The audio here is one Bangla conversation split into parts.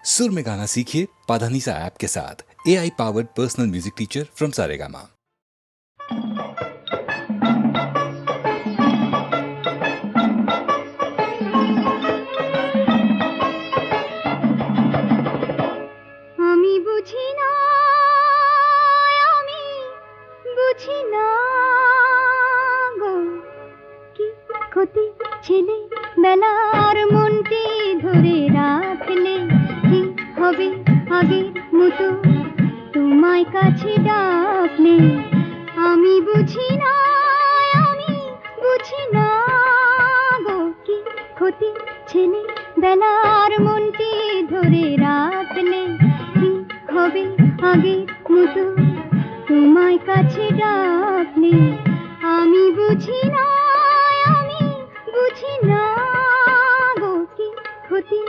सुर में गाना सीखिए पाधानीसा ऐप के साथ। AI powered personal music teacher from Saregama. আমি বুঝি না, আমি বুঝি না গো, কি ক্ষতি ছেলে বেলার মনটি ধরে রাখলে কি হবে আগের মতো তোমায় কাছে ডাকলে। আমি বুঝি না, আমি বুঝি না গো, কি ক্ষতি ছেলে বেলার মনটি ধরে রাখলে কি হবে আগের মতো তোমায় কাছে ডাকলে। আমি বুঝি না, আমি বুঝি না গো, কি ক্ষতি।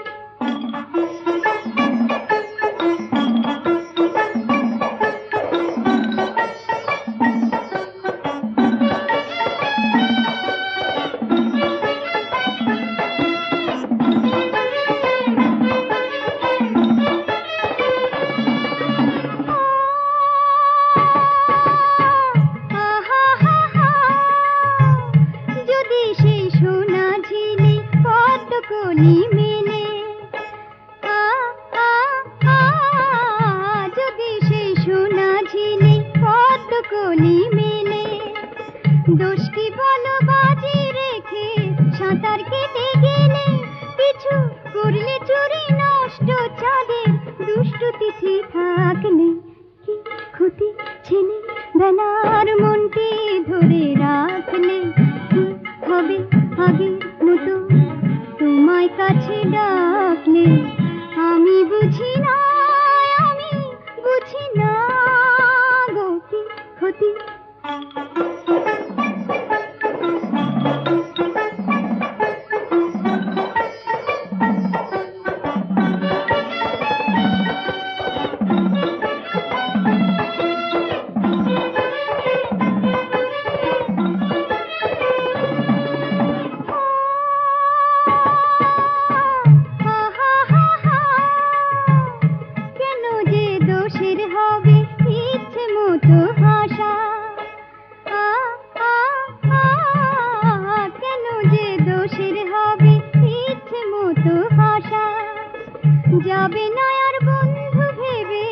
যদি সেই সোনা ঝিলি পদ্মকলি মেলে, যদি সেই সোনা ঝিলি পদ্মকলি মেলে, দোষটি বলো বাজি রেখে সাঁতার কেটে গেলে, কিছু করলে চুরি নষ্ট চাঁদের দুষ্টু তিথি থাকলে কি ক্ষতি ছেলে বেলার মনটি ধরে রাখলে কি হবে আগের মতো তোমায় কাছে ডাকলে। আমি বুঝি না, আমি বুঝি না গো, কি ক্ষতি। কেন যে দোষের হবে ইচ্ছে মতো হাসা, কেন যে দোষের হবে ইচ্ছে মতো হাসা। যাবে না আর বন্ধু ভেবে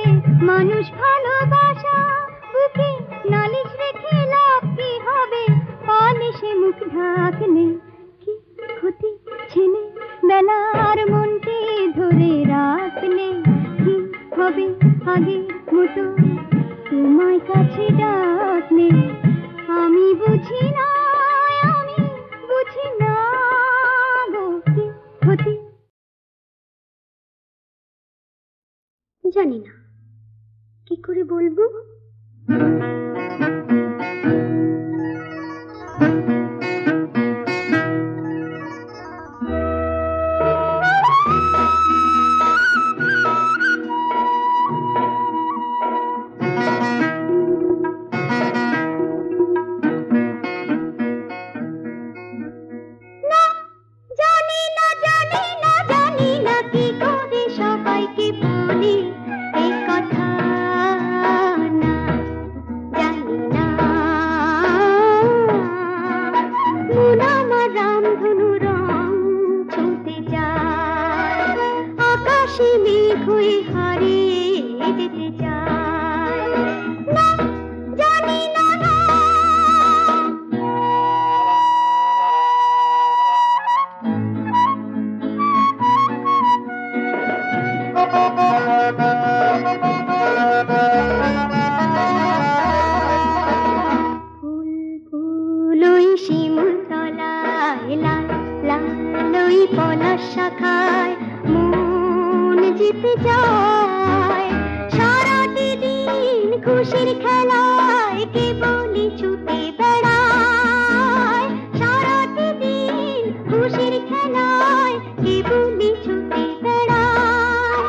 মানুষ ভালোবাসা, বুকে নালিশ রেখে লাভ কি হবে পালিশে মুখ ঢাকলে কি ক্ষতি ছেলে বেলার মনটি ধরে রাখলে কি হবে আগের মতো তোমায় কাছে ডাকলে। আমি বুঝি না, আমি বুঝি না গো, কি ক্ষতি। জানি না কি করে বলবো। না, জানি না, জানি না, জানি না কি করে সবাইকে বলি এই কথা। না, জানি না, মন আমার রামধনু রং ছুঁতে যায়, আকাশে মেঘ হয়ে হারিয়ে যেতে চায়। না, জানি না, না। ফুল ফুল ওই শিমুল তলায়, লাল লাল ওই পলাশ শাখায় মন জিতে যায়। সারাটি দিন খুশির খেলায় কেবলই ছুটে বেড়ায়, সারাটি দিন খুশির খেলায় কেবলই ছুটে বেড়ায়।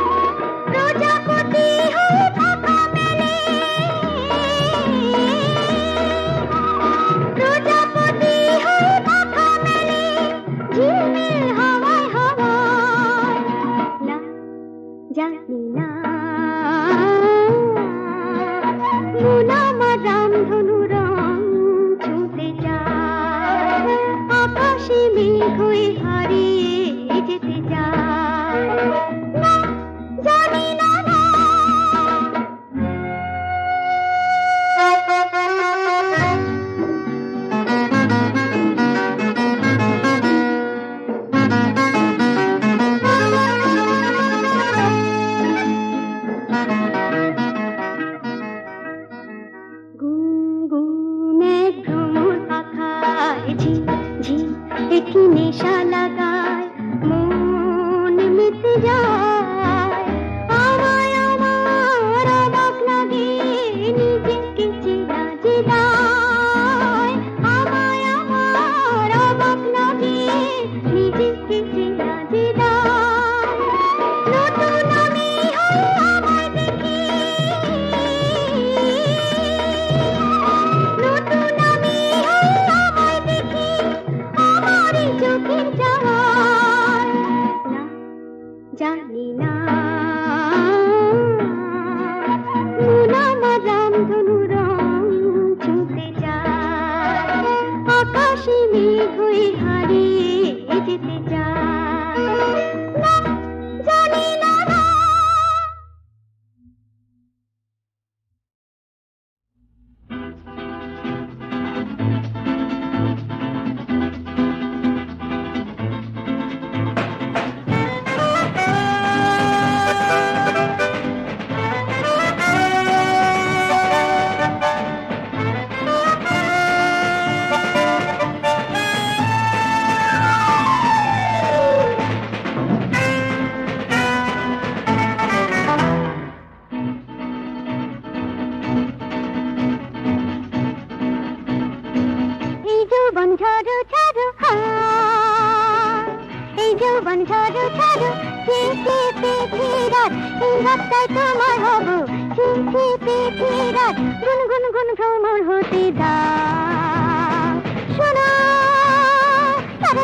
প্রজাপতি হয়ে পাখা মেলে, প্রজাপতি হয়ে পাখা মেলে, ঝিলমিল হাওয়ায় হাওয়ায়। লাল জানি না মন আমার রামধনু রং ছুঁতে যায়, আকাশে মেঘ হয়ে হারিয়ে যেতে যায়। না, জানি না না। গুনগুনে ভ্রমর পাখায় ঝিম ঝিম একটি নেশা লাগায়, মন মেতে যায়। আমায় আমার অবাক লাগে নিজেকে চেনা যে দায়। আমায় আমার অবাক লাগে নিজেকে চেনা যে দায়। নতুন আমি হই আমায় দেখি, নতুন আমি হই আমায় দেখি, আমারই চোখের চাওয়ায়। না, জানি না মন আমার রামধনু রং ছুঁতে যায়, আকাশে মেঘ হয়ে হারিয়ে যেতে যায়। না, জানি না না। এই যৌবন ঝড়ো ঝড়ো হায়, এই যৌবন ঝড়ো ঝড়ো চেপে পেটে রাত, এই রাতটায় তোমার হব চেপে পেটে রাত। গুনগুন গুন ভ্রমর হতে দাও, শোনো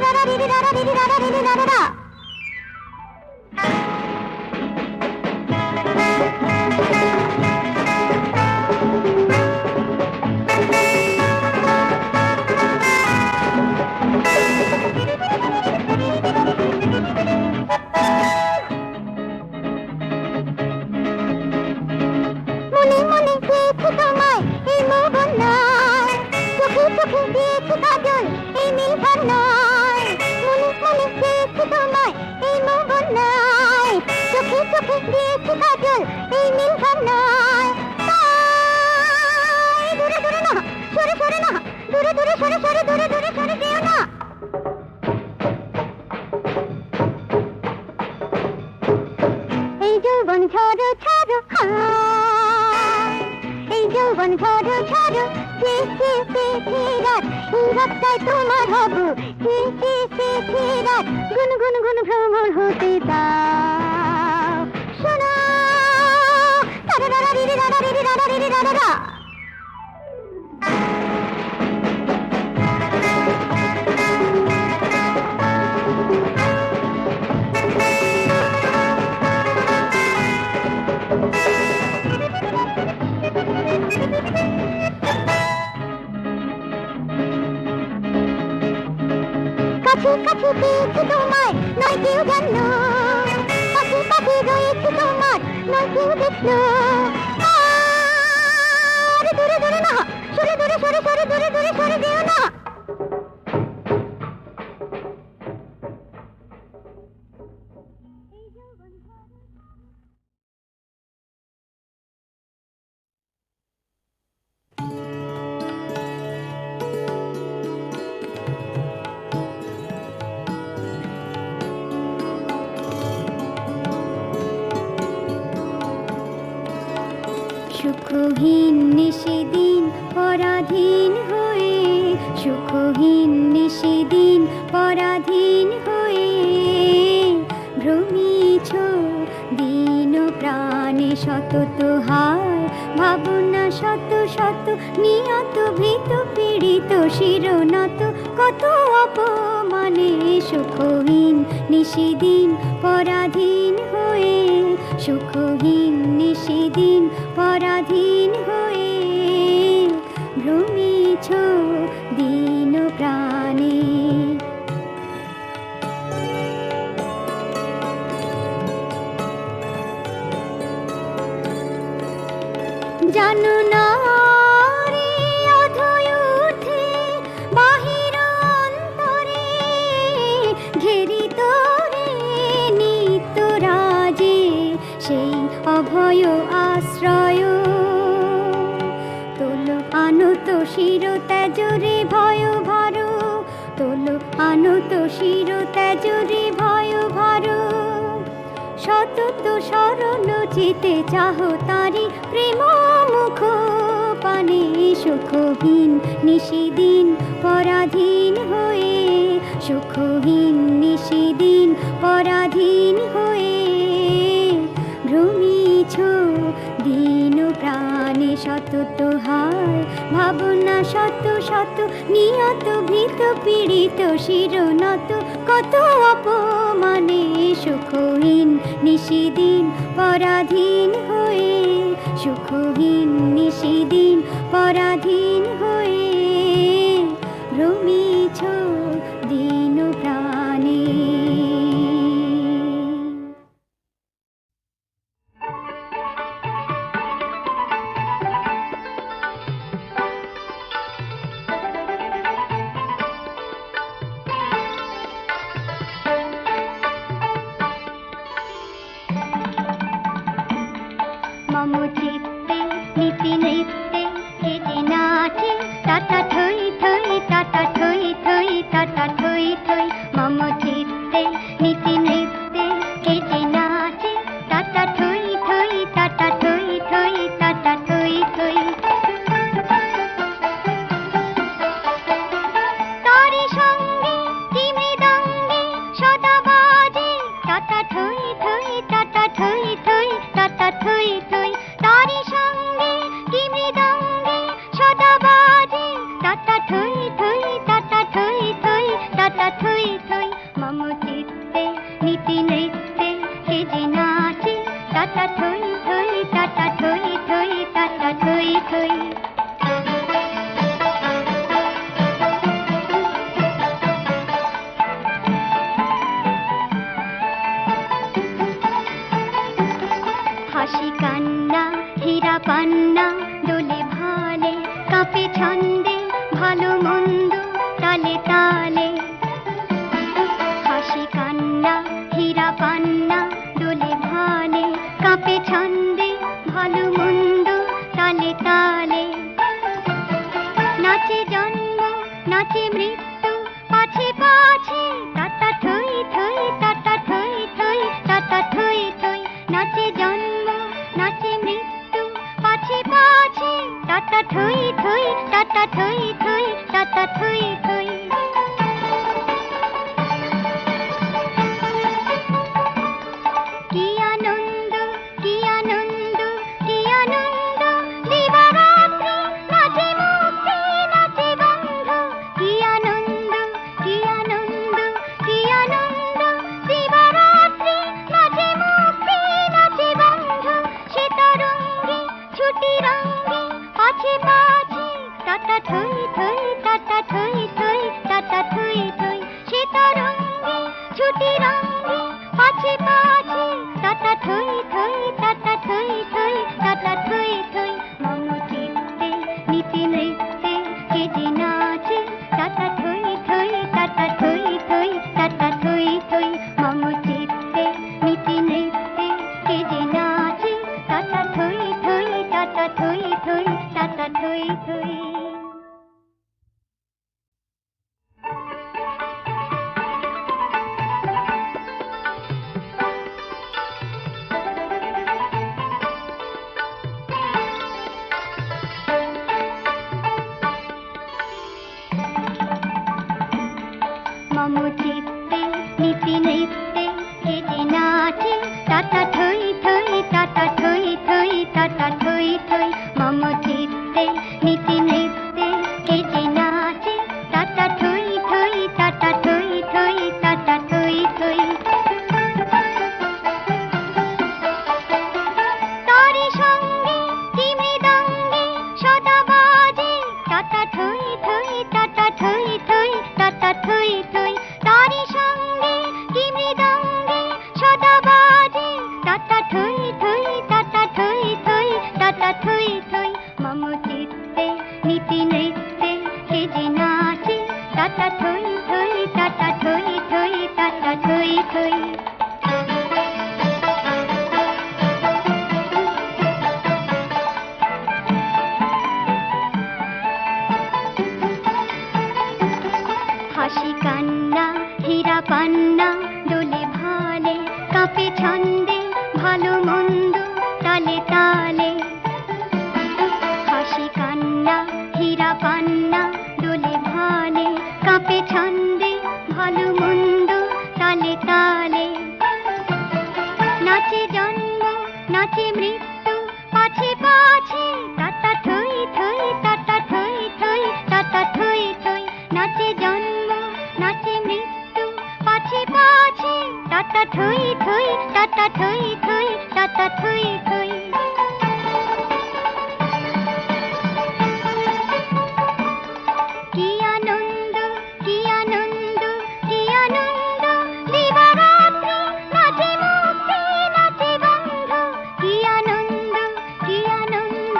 রারা রিরি রারা রিরি রারা রিরি রারা রা। মনে মনে পেয়েছি তোমায় এই মোহন নয়, চোখে চোখে দিয়েছি কাজল এই নীল নয়। মনে মনে পেয়েছি তোমায় এই মোহন নয়, চোখে চোখে দিয়েছি কাজল এই নীল নয়। তাই দূরে দূরে না, সরে সরে না, দূরে দূরে সরে সরে, দূরে দূরে সরে যেও না। এই যৌবন ঝড়ো ঝড়ো হায়, এই যৌবন ঝড়ো ঝড়ো চেপে পেটে রাত, এই রাতটায় তোমার হব চেপে পেটে রাত। গুন গুন গুন ভ্রমর হতে দাও, শোনো রারা রিরি রারা রিরি রারা রিরি রারা রা। কাছে কাছে পেয়েছি তোমায় নয় কেউ জানলো, পাশে পাশে রয়েছে তোমার নয় কেউ দেখলো। আর দূরে দূরে না, সরে দূরে সরে সরে, দূরে দূরে সরে যেও না। সুখহীন নিশিদিন পরাধীন হয়ে, সুখহীন নিশিদিন পরাধীন হয়ে, ভ্রমিছ দিন প্রাণে সতত হায়, ভাবনা শত শত নিয়ত ভীত পীড়িত শিরনত, কত অপমানে সুখহীন নিশিদিন পরাধীন হয়ে, সুখহীন নিশিদিন পরাধীন হয়ে ভ্রমিছ দিন প্রাণে। জানো না রে অধয় ঊর্ধ্বে বাহির অন্তরে ঘেরিত রে নিত্য রাজে সেই অভয় আশ্রয়। তোলো আনত শির ত্যাজরে ভয় ভার, তোলো আনত শির ত্যাজরে ভয় ভার। সতত সরল চিতে চাহ তারি প্রেম মুখ পানে। সুখহীন নিশিদিন পরাধীন হয়ে, সুখহীন নিশিদিন পরাধীন হয়ে ভ্রমিছ দিন প্রাণে। সতত হায় ভাবনা শত শত নিয়ত ভীত পীড়িত শিরনত কত অপমানে। সুখহীন নিশিদিন পরাধীন হয়ে, সুখহীন নিশিদিন পরাধীন হয়ে ভ্রমিছ দিন প্রাণে। মম চিত্তে নীতি নৃত্যে হেঁটে নাচে টাটা থই থই, টাটা থই থই, টাটা থই থই। মম চিত্তে নীতি নৃত্যে হেঁটে নাচে টাটা থই থই, টাটা থই থই, টাটা থই থই। তারি সঙ্গে কি মৃদঙ্গে সদা বাজে টাটা থই থই, টাটা থই থই, টাটা থই থই। তারি সঙ্গে কি মৃদঙ্গে সদা বাজে টাটা থই থই, টাটা থই থই, টাটা থই থই। মম চিত্তে নীতি নৃত্যে সেজে নাচে টাটা থই থই, টাটা থই থই, টাটা থই থই। হাসি কান্না হীরা পান্না দোলে ভালে কাঁপে ছন্দে ভালো মন্দ তালে তালে। হাসি কান্না হীরা পান্না দোলে ভালে কাঁপে ছন্দে ভালো মন্দ তালে তালে। নাচে জন্ম নাচে মৃত্যু পাছে পাছে টাটা থই থই, টাটা থই থই, টাটা থই থই। নাচে জন্ম নাচে মৃত্যু পাছে পাছে টাটা থই থই, টাটা থই থই, টাটা থই থই। কি আনন্দ কি আনন্দ কি আনন্দ দিবারাত্রি নাচে মুক্তি নাচে বন্ধ। কি আনন্দ কি আনন্দ কি আনন্দ দিবারাত্রি নাচে মুক্তি নাচে বন্ধ। সে তরঙ্গে ছুটি রঙ্গে পাছে পাছে টাটা থই থই, নাচে মৃত্যু পাছে পাছে, টাটা থই থই, টাটা থই থই, টাটা থই থই। নাচে জন্ম নাচে মৃত্যু পাছে পাছে, টাটা থই থই, টাটা থই থই, টাটা থই থই। কি আনন্দ কি আনন্দ কি আনন্দ, দিবারাত্রি নাচে মুক্তি নাচে বন্ধ। কি আনন্দ কি আনন্দ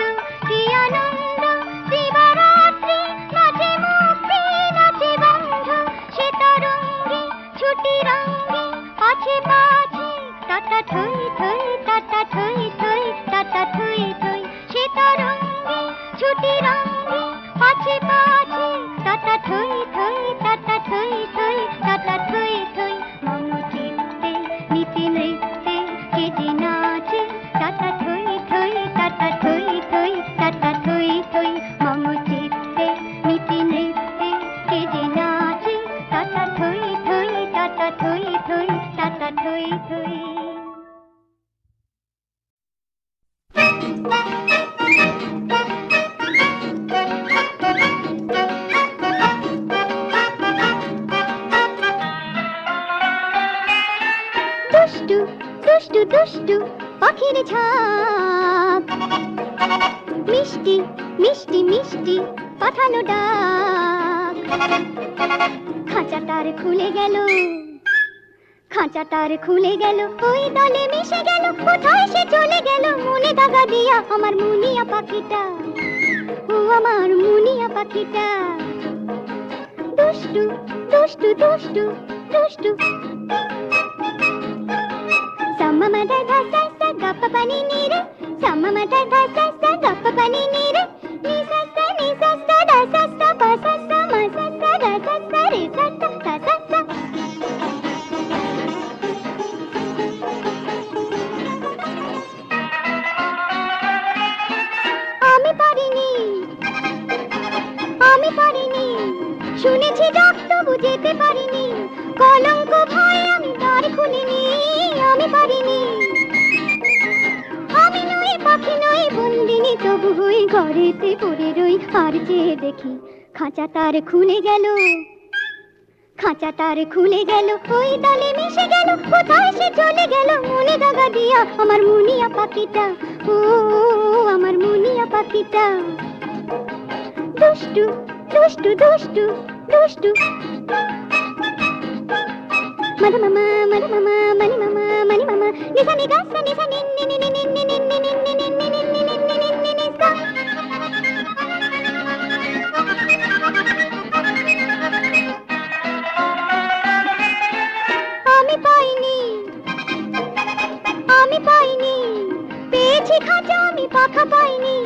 কি আনন্দ, দিবারাত্রি নাচে মুক্তি নাচে বন্ধ। সে তরঙ্গে ছুটি রঙ্গে পাছে পাছে, টাটা থই থই, টাটা থই থই, টাটা থই থই। সে তরঙ্গে ছুটি রঙ্গে পাছে পাছে, টাটা থই থই, টাটা থই থই, টাটা থই থই। মম চিত্তে নীতি নৃত্যে কে যে নাচে, টাটা থই থই, টাটা থই থই, টাটা থই থই। মম চিত্তে নীতি নৃত্যে কে যে নাচে, টাটা থই থই, টাটা থই থই, টাটা থই থই। দুষ্টু দুষ্টু দুষ্টু পাখির ঝাঁক, মিষ্টি মিষ্টি মিষ্টি পাঠানো ডাক। খাঁচাটার খুলে গেল, খাঁচাটার খুলে গেল, ওই দলে মিশে গেল। কোথায় সে চলে গেল মনে দাগা দিয়া, আমার মুনিয়া পাখিটা, ও আমার মুনিয়া পাখিটা। দুষ্টু দুষ্টু দুষ্টু দুষ্টু। Sama mada da sa sa ga pa pa ni ni re, sama mada da sa sa ga pa pa ni ni re, ni sa sa da sa sa pa sa sa ma sa sa ga sa sa re sa sa sa sa sa. আমি পারিনি, শুনেছি ডাক তবু যেতে পারিনি, কলঙ্ক ভয়ে আমি দ্বার খুলিনি। আমি পারিনি, আমি নই পাখি নই বন্দিনী, তবু হই ঘরেতে পড়ে রই আর চেয়ে দেখি। খাঁচাটার খুলে গেল, খাঁচাটার খুলে গেল, ওই দলে মিশে গেল। কোথায় সে চলে গেল মনে দাগা দিয়া, আমার মুনিয়া পাখিটা, ও আমার মুনিয়া পাখিটা। দুষ্টু দুষ্টু দুষ্টু দুষ্টু। মধ মামা মধ মামা মনি মামা মনি মামা, নিসা নি গা সা নিসা নি নি নি নি নি নি নি নি নি নি নি নি নি নি নি নি নি সা। আমি পাইনি, আমি পাইনি, পেয়েছি খাঁচা আমি পাখা পাইনি,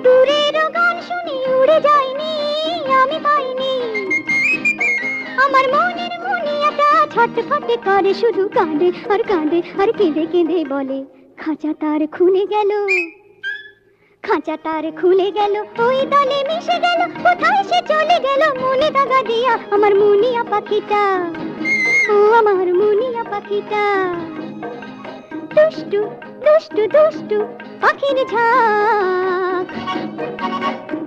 দূরের গান শুনি উড়ে যাইনি। আমি পাইনি, আমার মনের মুনিয়াটা ছটফট করে, শুধু কাঁদে আর কাঁদে আর কেঁদে কেঁদে বলে। খাঁচাটার খুলে গেল, খাঁচাটার খুলে গেল, ওই দলে মিশে গেল। কোথায় সে চলে গেল মনে দাগা দিয়া, আমার মুনিয়া পাখিটা, ও আমার মুনিয়া পাখিটা। দুষ্টু দুষ্টু দুষ্টু পাখির ঝাঁক,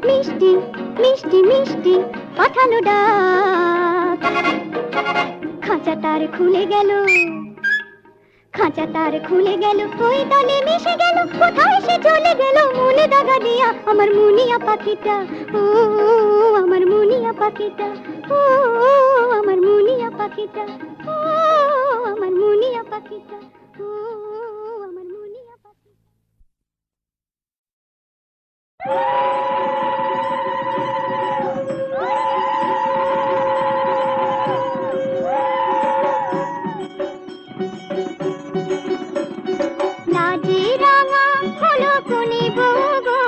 মিষ্টি মিষ্টি মিষ্টি পাঠানো ডাক। খাঁচাটার খুলে গেল, খাঁচাটার খুলে গেল, ওই দলে মিশে গেল। কোথায় সে চলে গেল মনে দাগা দিয়া, আমার মুনিয়া পাখিটা, ও আমার মুনিয়া পাখিটা, ও আমার মুনিয়া পাখিটা, ও আমার মুনিয়া পাখিটা, ও আমার মুনিয়া পাখিটা। লাজে রাঙা হলো কোনে বগো,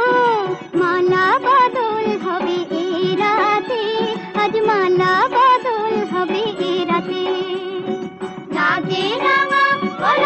মালা বদল হবে এ রাতে, আজ মালা বদল হবে এ রাতে। লাজে রাঙা হলো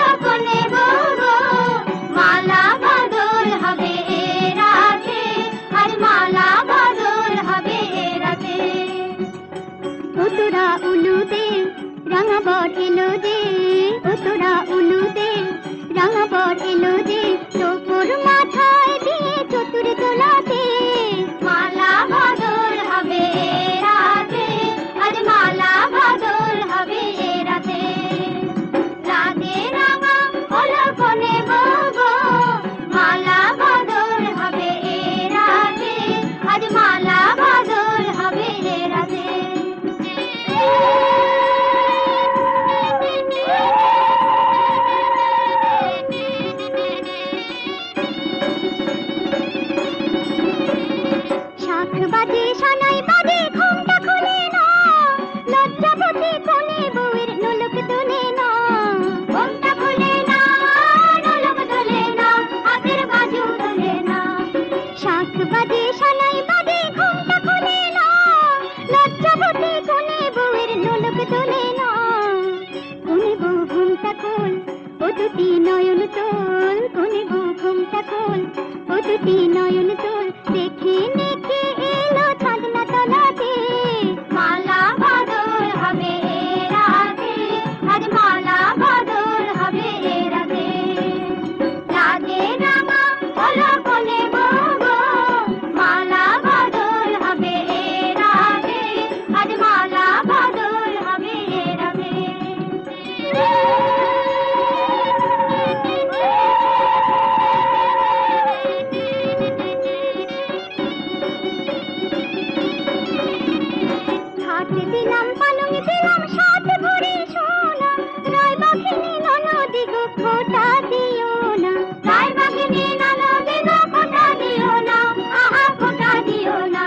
দরজা খোল, ও দুটি নয়ন তোল, দেখে নেকে এলো ছাদনা তলাতে। মালা বদল হবে এ রাতে, আজ মালা বদল হবে এ রাতে। লাগে রাঙা হলো কোনে বউ, মালা বদল হবে এ রাতে, আজ মালা বদল হবে এ রাতে। হাতে দিলাম পালং দিলাম সাত ভরি সোনা, রায় বাঘিনী ননদি গো খোটা দিও না। রায় বাঘিনী ননদি গো খোটা দিও না, আহা খোটা দিও না।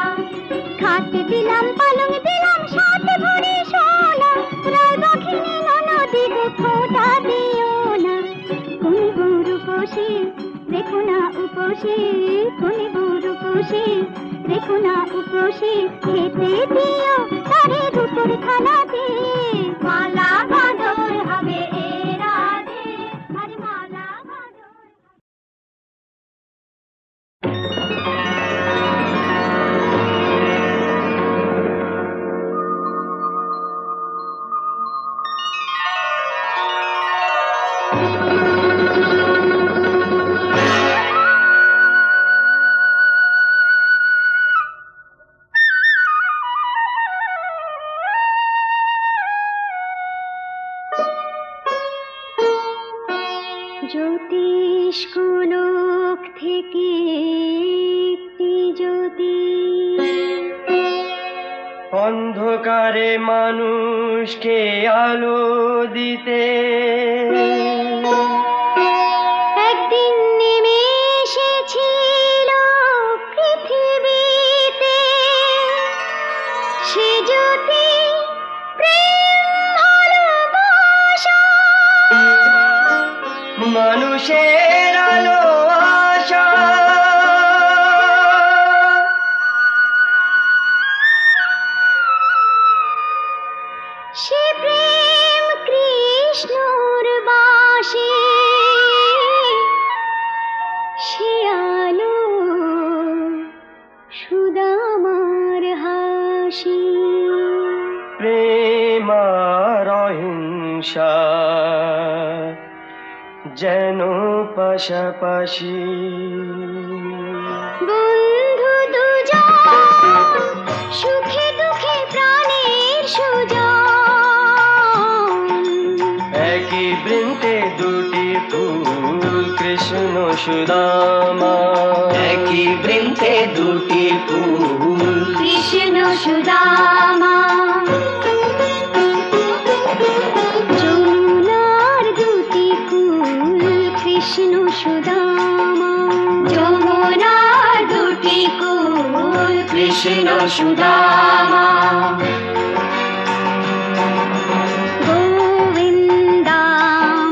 হাতে দিলাম পালং দিলাম সাত ভরি সোনা, রায় বাঘিনী ননদি গো খোটা দিও না। কোন গুরু পোষে দেখো না উপসে, কোন গুরু পোষে দেখো না উপসে, খেতে দিও তারে রূপোর থালাতে। মালা বদল হবে এ রাতে, আজ মালা বদল। জ্যোতিষ গোলক থেকে একটি জ্যোতি, অন্ধকারে মানুষকে আলো দিতে একদিন নেমে এসেছিল পৃথিবীতে। সে জ্যোতি প্রেম ভালোবাসা, মানুষের আলো আশা। সে প্রেম কৃষ্ণর বাসে, সে আলো সুদামার হাসি। প্রেম আর অহিংসা যেন পাশাপাশি। বন্ধু দুজন সুখে দুঃখে প্রাণের সুজন। একই বৃন্তে দুটি ফুল কৃষ্ণ সুদামা, একই বৃন্তে দুটি ফুল কৃষ্ণ সুদামা। যমুনার দুটি ফুল কৃষ্ণ সুদামা, যমুনার দুটি ফুল কৃষ্ণ সুদামা। গোবিন্দাম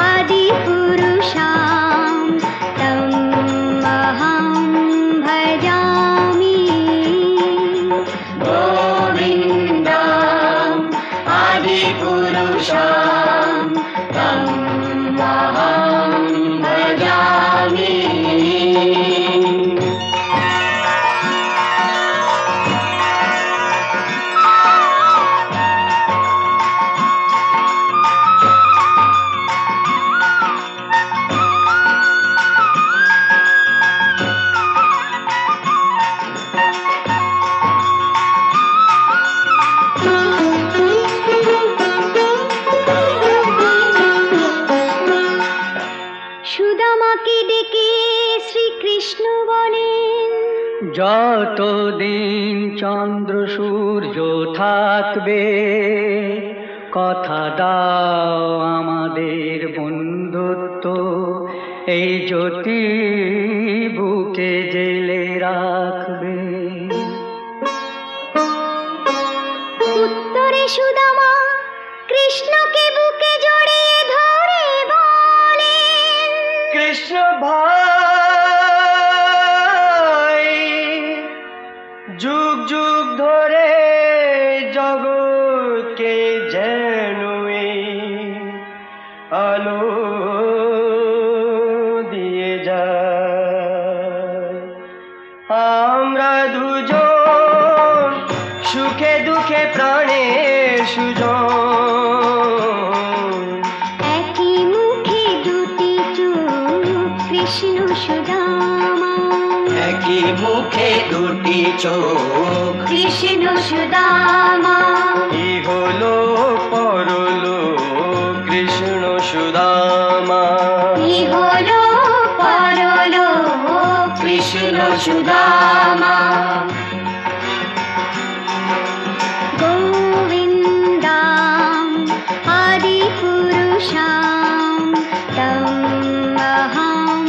আদি পুরুষাম তম অহং ভজামি। গোবিন্দম আদি পুরুষাম তম অহং ভজামি। সুদামাকে ডেকে শ্রীকৃষ্ণ বলেন, যতদিন চন্দ্র সূর্য থাকবে কথা দাও আমাদের বন্ধুত্ব, এই জ্যোতি বুকে জেলে রাখবে। উত্তরে সুদামা কৃষ্ণকে বুকে জড়িয়ে ধরে বলেন, কৃষ্ণ ভাই যুগ যুগ ধরে জগৎকে যেন এই আলো দিয়ে যায়। আমরা দুজন সুখে দুঃখে প্রাণে সুজন। একই মুখে দুটি চোখ কৃষ্ণ সুদামা, একই মুখে দুটি চোখ কৃষ্ণ সুদামা। ইহলোক পরলোক কৃষ্ণ সুদামা, ইহলোক পরলোক কৃষ্ণ সুদামা। গোবিন্দাম আদিপুরুষাম তম অহং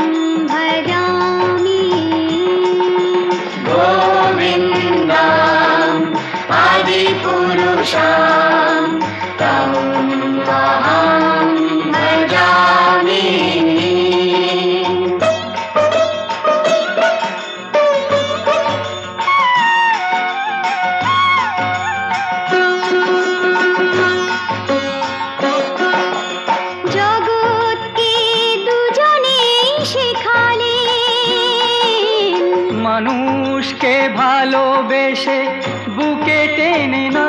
ভজামি। গোবিন্দম আদিপুরুষম তম অহং ভজামি। জগৎকে দুজনে শেখালেন, মানুষকে ভালোবেসে বুকে টেনে না,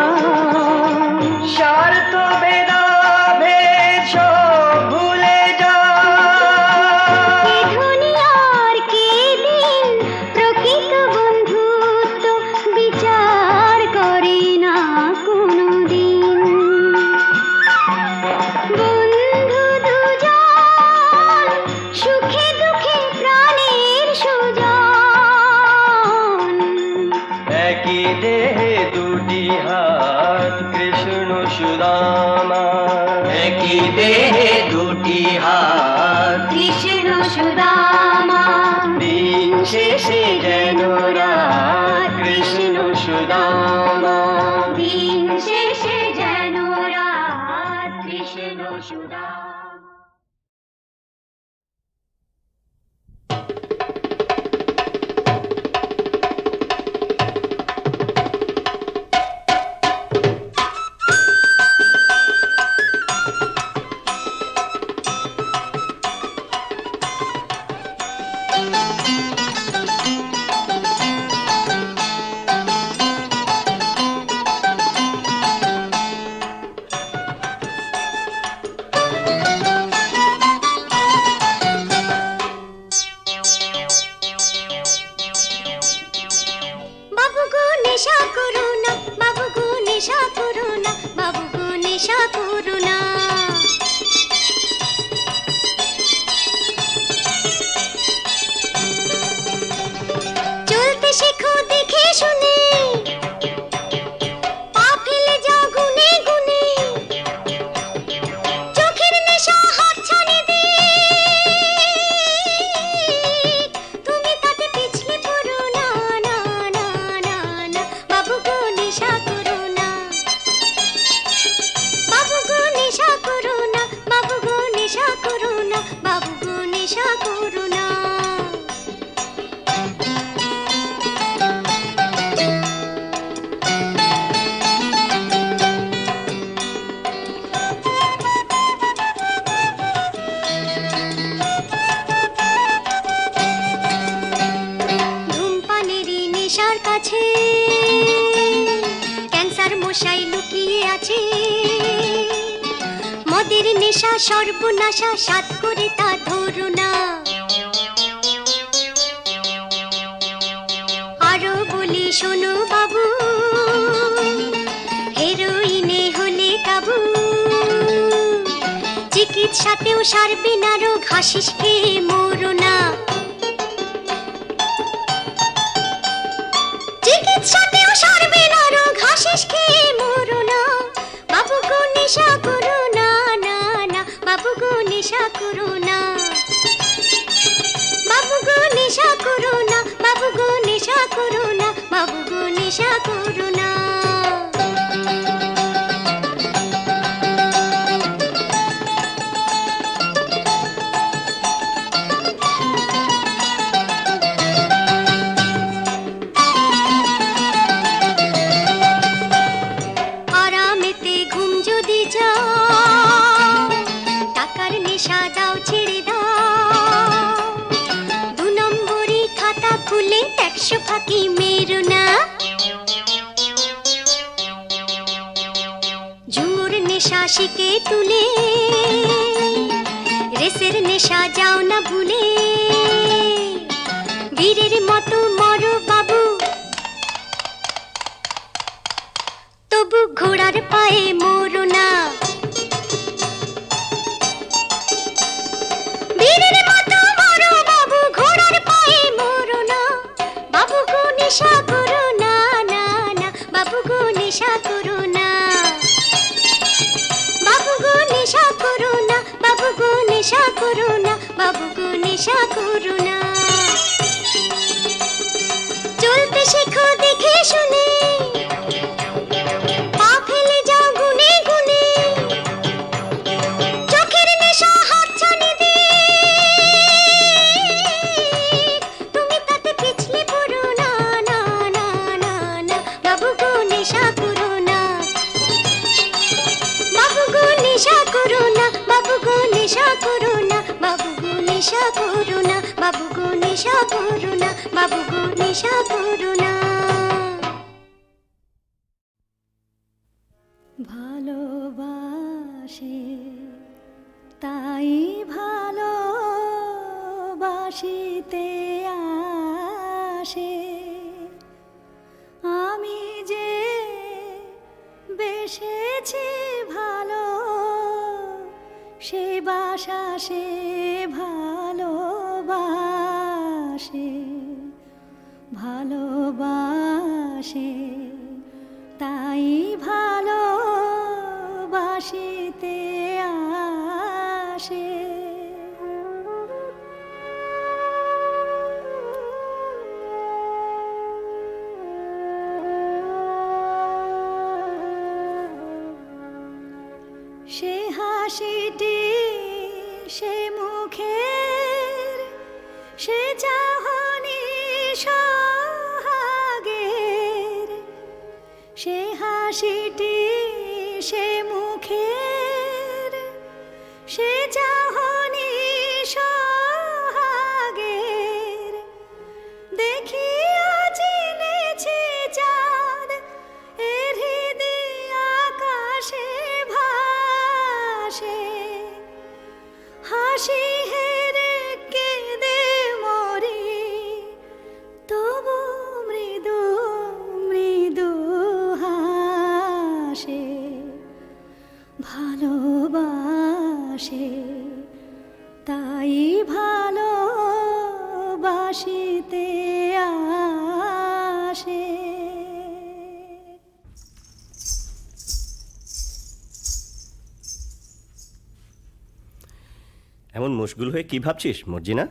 স্বার্থ ভেদাভেদ সব ভুলে যা। এ দুনিয়ার কে দিন প্রকৃত বন্ধুত্ব বিচার করে না কোনোদিন। বন্ধু দুজন সুখে দুঃখে প্রাণের সুজন। একই দেহে দুটি হাত কৃষ্ণ সুদামা, একই দেহে দুটি হাত কৃষ্ণ সুদামা। দিন শেষে যেন রাত কৃষ্ণ সুদামা। দিন শেষে যেন রাত কৃষ্ণ সুদামা। বাবু গো নেশা করো না, বাবু গো নেশা করো না, বাবু গো নেশা করো না। চলতে শেখো দেখে শুনে, পা ফেলে যাও গুনে গুনে। চোখের নেশা হাতছানি দিক, তুমি তাতে পিছলে পড়ো না, না না না না। বাবু গো নেশা করো না, বাবু গো নেশা করো না, বাবু গো নেশা করো না, বাবু গো নেশা করো না। ধূমপানেরই নেশার কাছে ক্যান্সার মশাই লুকিয়ে আছে। মদের নেশা সর্বনাশা, সাত করে তা ধরো না। আরো বলি শোনো বাবু, হেরোইনে হলে কাবু। চিকিৎসাতেও সারবে না রোগ, হাসিস খেয়ে মরো না। চিকিৎসাতেও সারবে না রোগ, হাসিস খেয়ে মরো না। বাবু গো নেশা করো না, না না, বাবু গো নেশা করো না। বাবু গো নেশা করো না, বাবু গো নেশা করো না, বাবু গো নেশা করো না। আরামেতে ঘুম যদি যাও, টাকার নেশা দাও ছেড়ে দাও। 2 নম্বরি খাতা খুলে 100 এসো ফাঁকি মেরো না, ঝুমুর নেশা শিকে তুলে রেসের নেশা যাও না ভুলে, বীরের মতো মরো বাবু, তবু ঘোড়ার পায়ে মরো না। বীরের মতো মরো বাবু, ঘোড়ার পায়ে মরো না, বাবু গো নেশা করো না, না না বাবু গো নেশা করো না, বাবু গো নেশা করো না, বাবু গো নেশা করো না, বাবু গো নেশা করো না। চলতে শেখো দেখে শুনে, পা ফেলে যাও গুনে গুনে, চোখের নেশা হাতছানি দিয়ে তুমি তাতে পিছলে পড়ো না, না না না না বাবু গো নেশা করো না, বাবু গো নেশা করো না, বাবু গো নেশা করো না, বাবু গো নেশা করো না, বাবু গো নেশা করো না, বাবু গো নেশা করো না। ভালোবাসে তাই ভালোবাসিতে আসে, আমি যে বেসেছি ভালো, সে বাসা সে ভালোবাসে, ভালোবাসে তাই ভালোবাসিতে আসে। সে হাসিটি সে মুখের, সে চাহনি সোহাগের, সে হাসিটি সে মুখের, সে চাহনি সোহাগের, দেখিয়া চিনেছি চাঁদ এর হৃদয় আকাশে ভাসে, হাসি হেরে কেঁদে মরি তবু মৃদু মৃদু হাসে, ভালোবাসে তাই ভালোবাসিতে আসে। এমন মুশগুল হয়ে কি ভাবছিস মর্জিনা?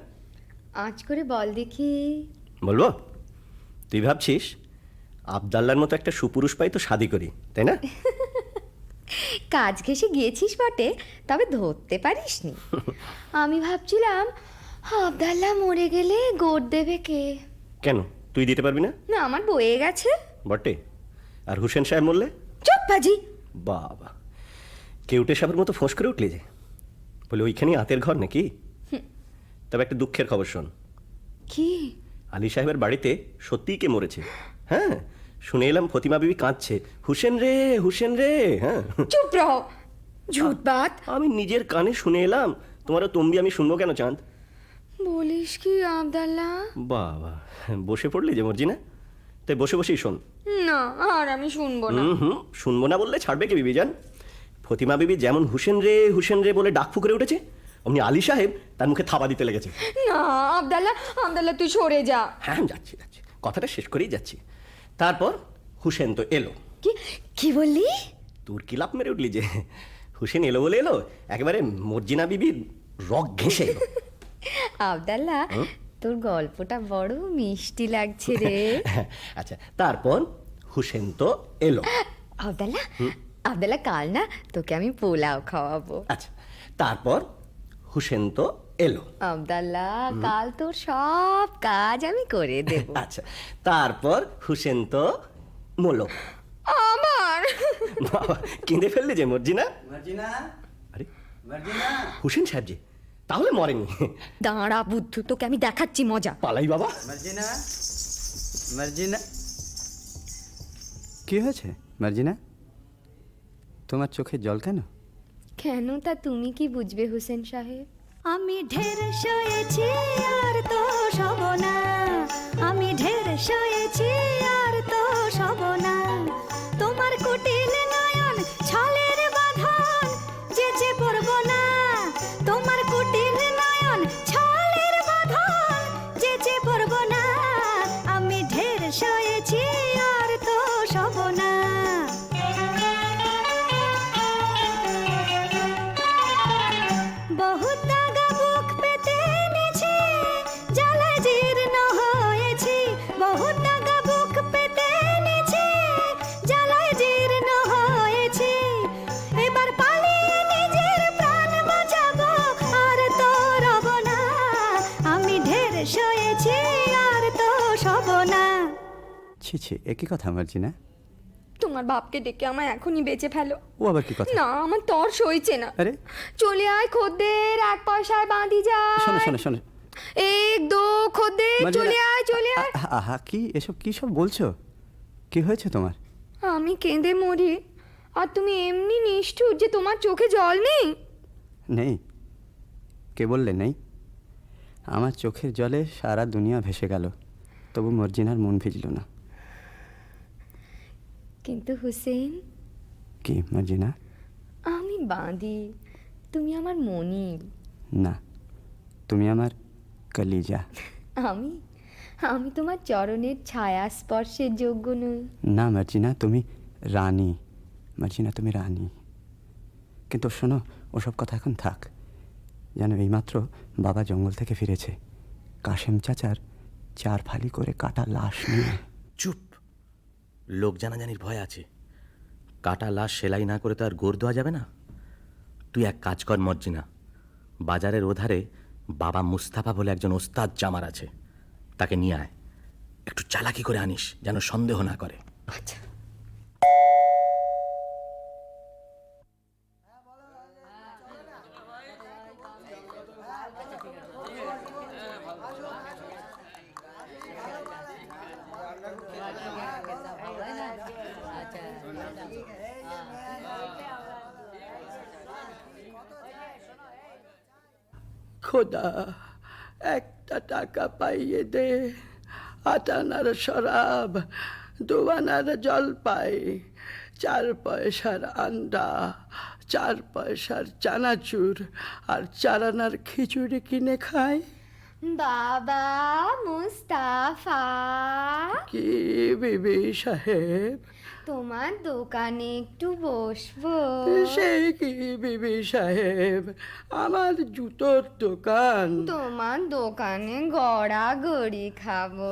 আঁচ করে বল দেখি। বলবো? তুই ভাবছিস আবদাল্লার মতো একটা সুপুরুষ পাই তো শাদি করি, তাই না? কাজ ঘেঁষে গিয়েছিস বটে, তবে ধরতে পারিসনি। আমি ভাবছিলাম আবদাল্লা মরে গেলে গোট দেবে কে। কেন, তুই দিতে পারবি না? না, আমার বয়ে গেছে। বটে। আর হুসেন সাহেব মরলে? চুপ বাজি। বাবা, কেউটে সাহেবের মতো ফোঁস করে উঠলি যে। বলে ওইখানেই আতের ঘর নাকি? তবে একটা দুঃখের খবর শোন। কি? আলী সাহেবের বাড়িতে সত্যিই কে মরেছে। হ্যাঁ, শুনে এলাম ফতিমা বিবি কাঁদছে, হুসেন রে হুসেন রে। হ্যাঁ, চুপ রহ, ঝুট বাত। আমি নিজের কানে শুনে এলাম, তোমারও তম্বি আমি শুনবো কেন চাঁদ? বলিস কি আবদাল্লা? বাবা, বসে পড়লি যে মর্জিনা, তাই বসে বসেই শোন। না, আর আমি শুনবো না। শুনবো না বললে ছাড়বে কে বিবি জান? ফতিমা বিবি যেমন হুসেন রে বলে ডাক ফুকরে উঠেছে, অমনি আলী সাহেব তার মুখে থাবা দিতে লেগেছে। না আবদাল্লা, আবদাল্লা তুই সরে যা। হ্যাঁ, যাচ্ছি, কথাটা শেষ করেই যাচ্ছি। তারপর হুসেন তো এলো। কি কি বললি? তোর কি লাভ মেরে উঠলি যে? হুসেন এলো বলে এলো, একেবারে মর্জিনা বিবির রগ ঘেঁষে এলো। আবদাল্লা, তোর গল্পটা বড় মিষ্টি লাগছে রে। আচ্ছা, তারপর হুসেন তো এলো। আবদাল্লা, আবদাল্লা কাল না তোকে আমি পোলাও খাওয়াবো। আচ্ছা, তারপর হুসেন তো এলো। আবদাল্লা, কাল তোর সব কাজ আমি করে দেব। আচ্ছা, তারপর হুসেন তো মলো। আমার বাবা, কেঁদে ফেললে যে মর্জিনা। মর্জিনা, আরে মর্জিনা, হুসেন সাহেব যে, তাহলে মরেনি। দাঁড়া বুদ্ধু, তোকে আমি দেখাচ্ছি মজা। পালাই বাবা। মর্জিনা, মার্জিনা, কি হয়েছে মার্জিনা? তোমার চোখে জল কেন? কেন তা তুমি কি বুঝবে হোসেন সাহেব? আমি ঢের সয়েছি আর তো সব না, আমি ঢের সয়েছি আর তো সব না। তোমার কুটিল নয়ন ছলের বাঁধন যেচে পড়ব না, তোমার কুটিল নয়ন ছলের বাঁধন যেচে পড়ব না। আমি ঢের সয়েছি আর তো সব না। বহুত দাগা বুক পেতে এনেছি, জ্বালায় জীর্ণ হয়েছি। বহুত দাগা বুক পেতে এনেছি, জ্বালায় জীর্ণ হয়েছি। এবার পালিয়ে নিজের প্রাণ বাঁচাবো আর তো রব না। আমি ঢের সয়েছি আর তো সব না। ছি ছি, একই কথা মার্জিনা। তোমার বাপকে ডেকে আমায় এখনই বেঁচে ফেলো। ও আবার কি কথা? না, আমার তর সইছে না। আরে চলে আয় খদ্দের, 1 পয়সায় বাঁধি যায়। শোনো শোনো শোনো এক দো খদ্দের, মার্জিনা, চলে আয় চলে আয়। আহা, কি এসব কি সব বলছো? কি হয়েছে তোমার? আমি কেঁদে মরি আর তুমি এমনি নিষ্ঠুর যে তোমার চোখে জল নেই। নেই? কে বললে নেই? আমার চোখের জলে সারা দুনিয়া ভেসে গেল, তবু মর্জিনার মন ভিজল না। কিন্তু হুসেন, কি মার্জিনা? আমি বাঁধি, তুমি আমার মনিব। না, তুমি আমার কলিজা। আমি আমি তোমার চরণের ছায়া স্পর্শের যোগ্য নই। না মার্জিনা, তুমি রানী। মার্জিনা, তুমি রানী। কিন্তু শোনো, ওসব কথা এখন থাক। যেন এইমাত্র বাবা জঙ্গল থেকে ফিরেছে, কাশেম চাচার 4 ফালি করে কাটা লাশ নিয়ে। চুপ, লোক জানাজানির ভয় আছে। কাটা লাশ সেলাই না করে তো আর গোড় দেওয়া যাবে না। তুই এক কাজ কর মর্জিনা, বাজারের ওধারে বাবা মুস্তাফা বলে একজন ওস্তাদ জামার আছে, তাকে নিয়ে আয়। একটু চালাকি করে আনিস, যেন সন্দেহ না করে। আচ্ছা। খোদা, একটা টাকা পাইয়ে দে। 8 আনার শরাব, 2 আনার জলপাই, 4 পয়সার আন্ডা, 4 পয়সার চানাচুর আর 4 আনার খিচুড়ি কিনে খাই। বাবা মুস্তাফা, কি বিবি সাহেব? তোমার দোকানে একটু বসবো? সেই কি বিবি সাহেব, আমার জুতোর দোকান। তোমার দোকানে গড়াগড়ি খাবো।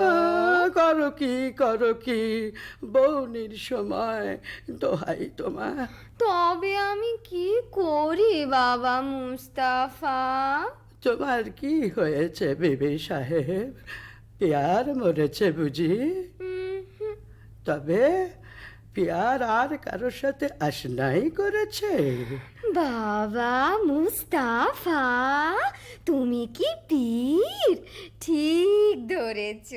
করো কি করো কি, বৌনির সময়, দোহাই তোমার। তবে আমি কি করি বাবা মুস্তাফা? তোমার কি হয়েছে বিবি সাহেব? পিয়ার মরেছে বুঝি? তবে পিয়ার আর কারোর সাথে আশনাই করেছে? বাবা মুস্তাফা, তুমি কি পীর? ঠিক ধরেছ,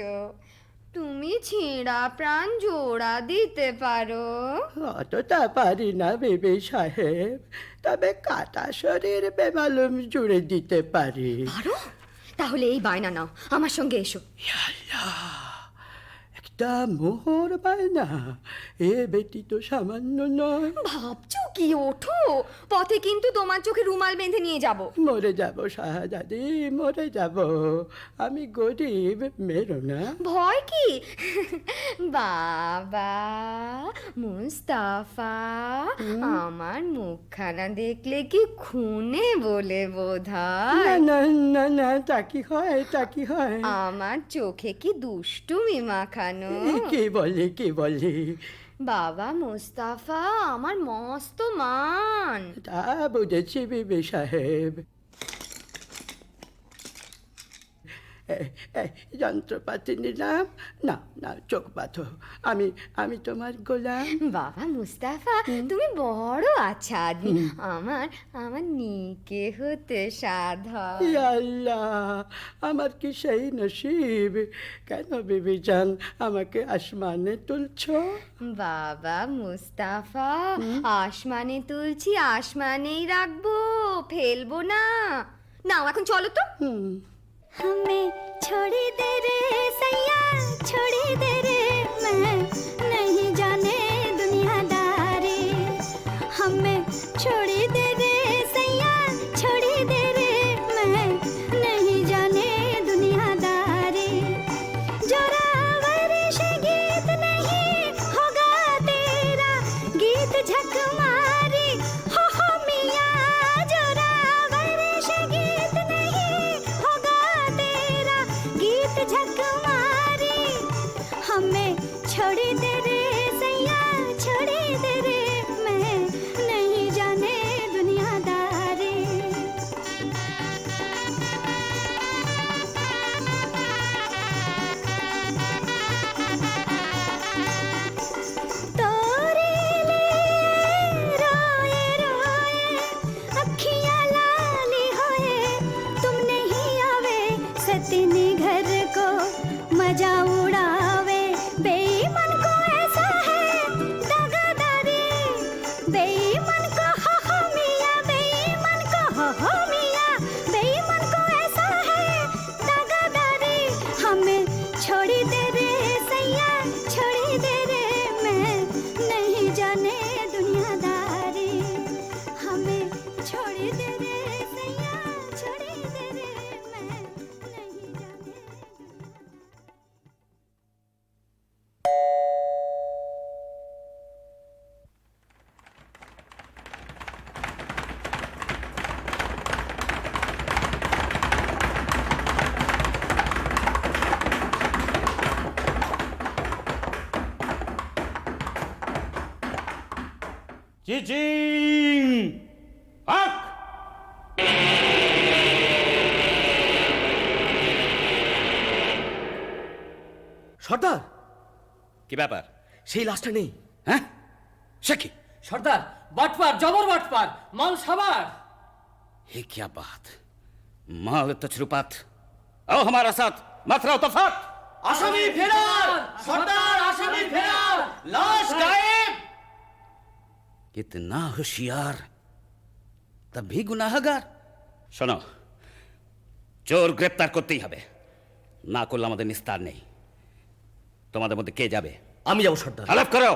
তুমি ছেঁড়া প্রাণ জোড়া দিতে পারো। অতটা পারি না বিবি সাহেব, তবে কাটা শরীর বেমালুম জুড়ে দিতে পারি। পারো? তাহলে এই বায়না নাও, আমার সঙ্গে এসো। একটা মোহর বায়না, এ বেটি তো সামান্য নয়। ভাবছো কি? ওঠো, পথে কিন্তু তোমার চোখে রুমাল বেঁধে নিয়ে যাব। মরে যাব শাহজাদি, মরে যাব। আমি গরিব, মেরো না। ভয় কি? বাবা মুস্তাফা, আমার মুখখানা দেখলে কি খুনে বলে বোধহয়? না না না না, তা কি হয়, তা কি হয়? আমার চোখে কি দুষ্টুমি মাখানো? কি বলি, কি বলি? বাবা মুস্তাফা আমার মস্ত মান। তা বুঝেছি বিবি সাহেব। এই যন্ত্রপাতি নিলাম, না না চোখ বাঁধো, আমি আমি তোমার গোলাম। বাবা মুস্তাফা, তুমি বড় আচ্ছা আদমি। আমার আমার নিকে হতে সাধ হয়। ইয়া আল্লাহ, আমার কি সেই নসিব? কেন বিবি জান আমাকে আসমানে তুলছো? বাবা মুস্তাফা, আসমানে তুলছি, আসমানেই রাখবো, ফেলবো না। নাও এখন চলো তো। हमें छोड़ी दे रे सैया, छोड़ी दे रे, मैं नहीं जाने दुनियादारी। हमें छोड़ी दे रे सैया, छोड़ी दे रे, मैं नहीं जाने दुनियादारी। जोरावर से गीत नहीं होगा तेरा, गीत झक मारी हो मिया। जोरावर से गीत नहीं होगा तेरा, गीत झक मारी। हमें छोड़ी दे रे सैया, छोड़ी दे रे, मैं नहीं जाने दुनियादारी। तोरे लिए रोए रोए अखियाँ लाली होए, तुम नहीं आवे सतीनी घर को मजा उड़ावे। बेईमान को ऐसा है दगादारी, बेईमान को हो मिया, बेईमान को हो मिया, बेईमान को ऐसा है दगादारी। हमें छोड़ी दे रे सैया, छोड़ी दे रे, मैं नहीं जाने दुनियादारी। हमें छोड़ी दे रे सैया, छोड़ी दे रे, मैं नहीं जाने চিচিং আক। সর্দার, কি ব্যাপার? সেই লাশটা নেই। হ্যাঁ, সে কি? সর্দার, বাটপার, জবর বাটপার, মাল সাবার। ये क्या बात? माल तजरुबात आओ हमारा साथ, मत रहो तफात। আসামি ফেরার সর্দার, আসামি ফেরার, লাশ গায়েব। कितना होशियार, तब भी गुनाहगार। শোনো, চোর গ্রেপ্তার করতেই হবে, না করলে আমাদের নিস্তার নেই। তোমাদের মধ্যে কে যাবে? আমি যাবো সর্দার। হলফ করো,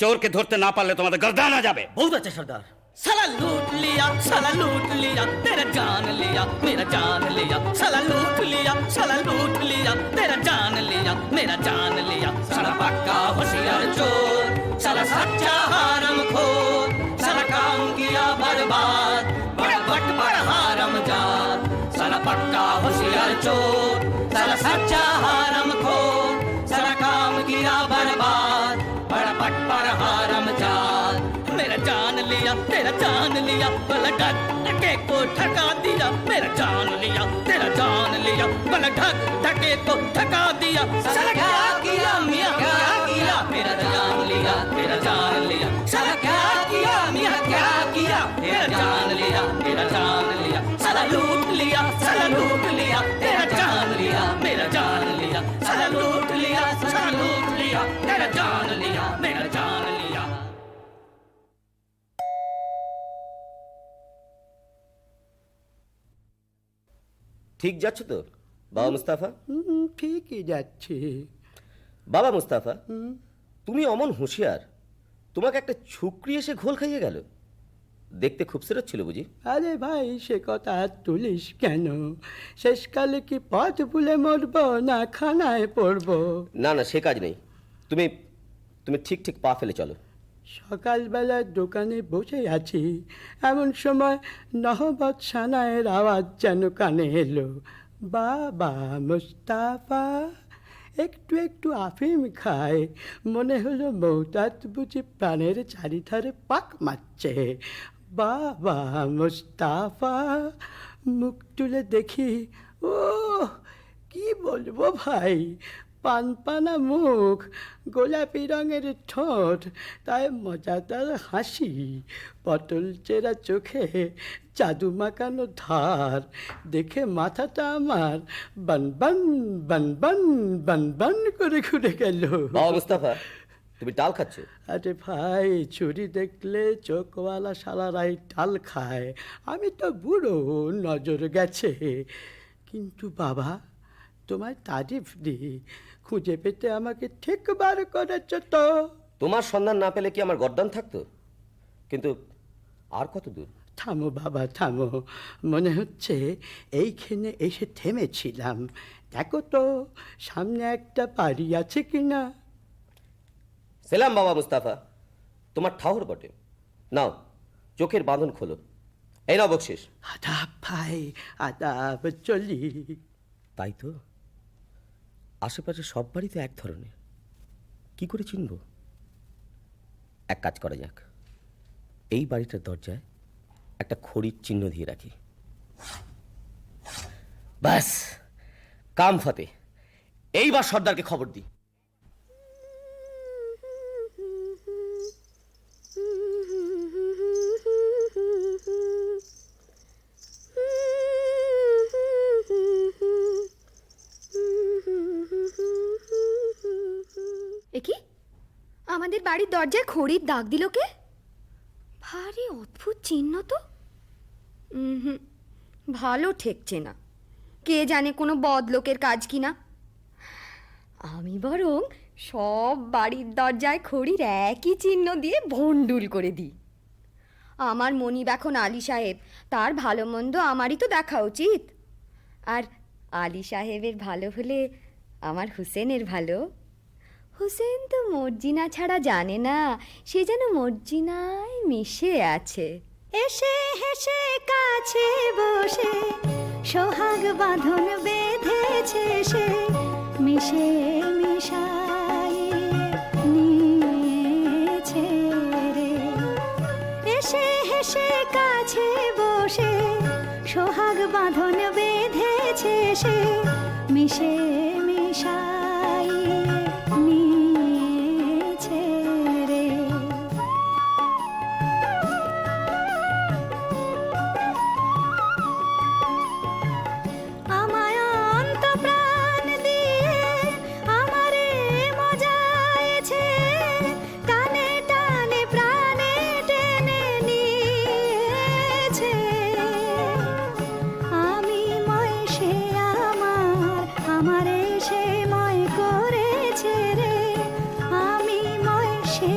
চোরকে ধরতে না পারলে তোমাদের গর্দান যাবে। বহুত আছে সর্দার। साला लूट लिया, साला लूट लिया, तेरा जान लिया, मेरा जान लिया। साला लूट लिया, साला लूट लिया, तेरा जान लिया, मेरा जान लिया। साला पक्का होशियार चोर, साला सच्चा हारम खोर, साला काम किया बर्बाद, बड़ बट बड़ हारम जात। साला पक्का होशियार चोर, साला सच्चा हारम खोर, साला काम किया बर्बाद, बड़ बट बड़ हारम जात। मेरा जान लिया, तेरा जान लिया, भला ढक ढके को ठका दिया। मेरा जान लिया, तेरा जान लिया, भला ढक ढके को ठका दिया। साला क्या किया मियां, क्या किया? मेरा जान लिया, तेरा जान लिया। साला क्या किया मियां, क्या किया? तेरा जान लिया, तेरा जान लिया। साला लूट लिया, साला लूट लिया, तेरा जान लिया, मेरा जान लिया। साला लूट लिया, साला लूट लिया, तेरा जान लिया, मेरा जान लिया। ঠিক যাচ্ছ তো বাবা মুস্তাফা? ঠিকই যাচ্ছি। বাবা মুস্তাফা, তুমি অমন হুঁশিয়ার, তোমাকে একটা ছুকরি এসে ঘোল খাইয়ে গেল। দেখতে খুবসুরত ছিল বুঝি? আরে ভাই, সে কথা আর তুলিস কেন? শেষকালে কি পথ ভুলে মরব না খানায় পড়ব? না না, সে কাজ নেই। তুমি তুমি ঠিক ঠিক পা ফেলে চলো। সকালবেলা দোকানে বসে আছি, এমন সময় নহবত সানায়ের আওয়াজ যেন কানে এলো। বাবা মুস্তাফা একটু একটু আফিম খায়, মনে হলো মৌতাত বুঝি প্রাণের চারিধারে পাক মারছে। বাবা মুস্তাফা মুখ তুলে দেখি, ও বলবো ভাই, পানপানা মুখ, গোলাপি রঙের ঠোঁট, তাই মজাদার হাসি, পটল চেরা চোখে জাদু মাখানো ধার, দেখে মাথাটা আমার বান বান বান বান বান বান করে ঘুরে গেল। বাবা মুস্তাফা, তুমি ডাল খাচ্ছ? আরে ভাই, ছুরি দেখলে চোখওয়ালা শালারাই ডাল খায়, আমি তো বুড়ো, নজর গেছে। কিন্তু বাবা, তোমার তারিফ দিই, খুঁজে পেতে আমাকে ঠিক বার করেছ তো। তোমার সন্ধান না পেলে কি আমার গর্দান থাকতো? কিন্তু আর কত দূর? থামো বাবা থামো, মনে হচ্ছে এইখানে এসে থেমেছিলাম। দেখো তো সামনে একটা বাড়ি আছে কিনা। সেলাম বাবা মুস্তাফা, তোমার ঠাউর বটে। নাও, চোখের বাঁধন খোলো। এই নাও বকশিস। আদাব ভাই, আদাব, চলি। তাই তো, আশেপাশে সব বাড়ি তো এক ধরনের, কি করে চিনব? এক কাজ করা যাক, এই বাড়িটার দরজায় একটা খড়ির চিহ্ন দিয়ে রাখি। ব্যাস, কাম ফতে। এইবার সর্দারকে খবর দিই। একি আমাদের বাড়ির দরজায় খড়ির দাগ দিল কে? ভারী অদ্ভুত চিহ্ন তো। হুম, ভালো ঠেকছে না। কে জানে কোনো বদলোকের কাজ কিনা। আমি বরং সব বাড়ির দরজায় খড়ির একই চিহ্ন দিয়ে ভন্ডুল করে দিই। আমার মনিব এখন আলী সাহেব, তার ভালো মন্দ আমারই তো দেখা উচিত। আর আলী সাহেবের ভালো হলে আমার হুসেনের ভালো। হুসেন তো মর্জিনা ছাড়া জানে না, সে যেন মর্জিনায় মিশে আছে। এসে হেসে কাছে বসে সোহাগ বাঁধন বেঁধেছে সে, মিশে মিশাই নিয়েছে রে। এসে হেসে কাছে বসে সোহাগ বাঁধন বেঁধেছে সে, মিশে মিশাই নিয়েছে রে। আমায় অন্ত প্রাণ দিয়ে আমারে মজায়েছে, কানে টানে প্রাণে টেনে নিয়েছে। আমি ময় সে আমার, আমারে সে ময় করেছে রে। আমি ময় সে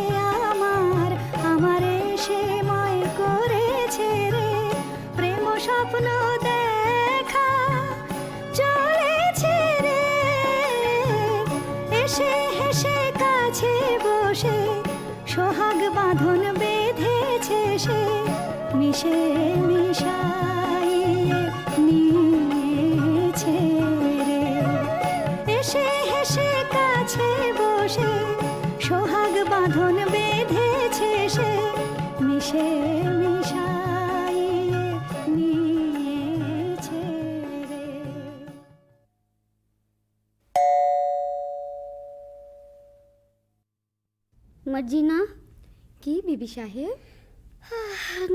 আমার, আমারে সে ময় করেছে রে। প্রেম স্বপ্ন দেখা চলেছে রে। এসে হেসে কাছে বসে সোহাগ বাঁধন বেঁধেছে সে, মিশে মিশাই নিয়েছে রে। এসে হেসে কাছে বসে সোহাগ বাঁধন বেঁধেছে সে, মিশে মিশাই নিয়েছে রে। মর্জিনা, কি বিবি সাহেব?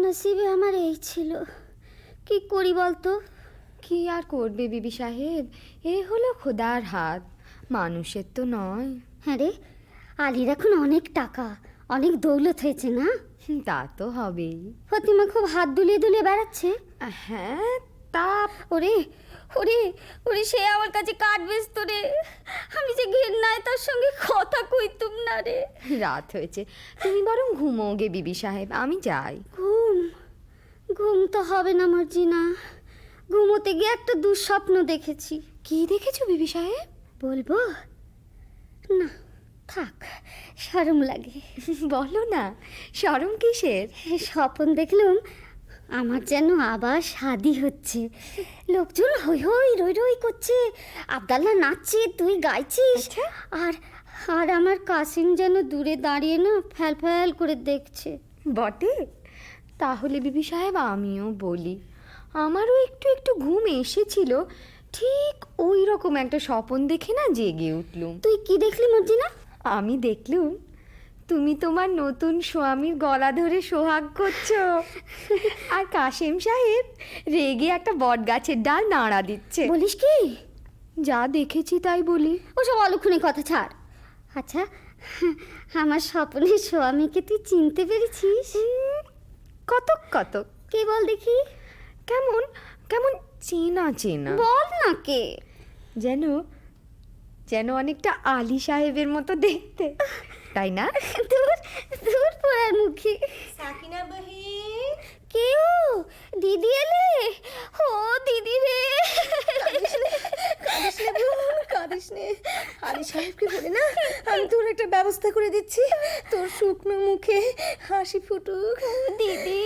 নসিবে আমার এই ছিল, কি করি বলতো? কি আর করবে বিবি সাহেব, এ হলো খোদার হাত, মানুষের তো নয়। হ্যাঁ রে, আলীর এখন অনেক টাকা, অনেক দৌলত হয়েছে না? তা তো হবেই। ফতিমা খুব হাত দুলিয়ে দুলিয়ে বেড়াচ্ছে। হ্যাঁ, তা ওরে ওরে ওরে, সে আমার কাছে কাঠ বেচত রে। আমি যে ঘেন্নায় তার সঙ্গে কথা কইতুম না রে। রাত হয়েছে, তুমি বরং ঘুমোও গে বিবি সাহেব, আমি যাই। ঘুম ঘুম তো হবে না মর্জিনা, ঘুমোতে গিয়ে একটা দুঃস্বপ্ন দেখেছি। কি দেখেছো বিবি সাহেব? বলবো না, থাক, শরম লাগে। বলো না, শরম কিসের? স্বপ্ন দেখলাম আমার যেন আবার শাদি হচ্ছে। লোকজন হই হই রই রই করছে, আবদাল্লা নাচছে, তুই গাইছিস। আর আর আমার কাসিম যেন দূরে দাঁড়িয়ে না ফ্যাল ফ্যাল করে দেখছে। বটে? তাহলে বিবি সাহেব আমিও বলি, আমারও একটু একটু ঘুম এসেছিল, ঠিক ওই রকম একটা স্বপন দেখে না জেগে উঠলুম। তুই কি দেখলি মর্জিনা? আমি দেখলুম তুমি তোমার নতুন স্বামীর গলা ধরে সোহাগ করছো, আর কাশেম সাহেব রেগে একটা বট গাছের ডাল নাড়া দিচ্ছে। বলিস কি? যা দেখেছি তাই বলি। ওসব অলক্ষণী কথা ছাড়। আচ্ছা, আমার স্বপ্নের স্বামীকে তুই চিনতে পেরেছিস? কতক কতক। কে বল দেখি? কেমন কেমন চেনা চেনা। বল না কে। যেন যেন অনেকটা আলী সাহেবের মতো দেখতে, তাই না? দূর দূর পড়ার মুখে। সাকিনা বহিন, কেউ? দিদি এলে? ও দিদি রে। কাঁদিস নে, আলী সাহেবকে বলে না আমি তোর একটা ব্যবস্থা করে দিচ্ছি, তোর শুকনো মুখে হাসি ফুটুক। দিদি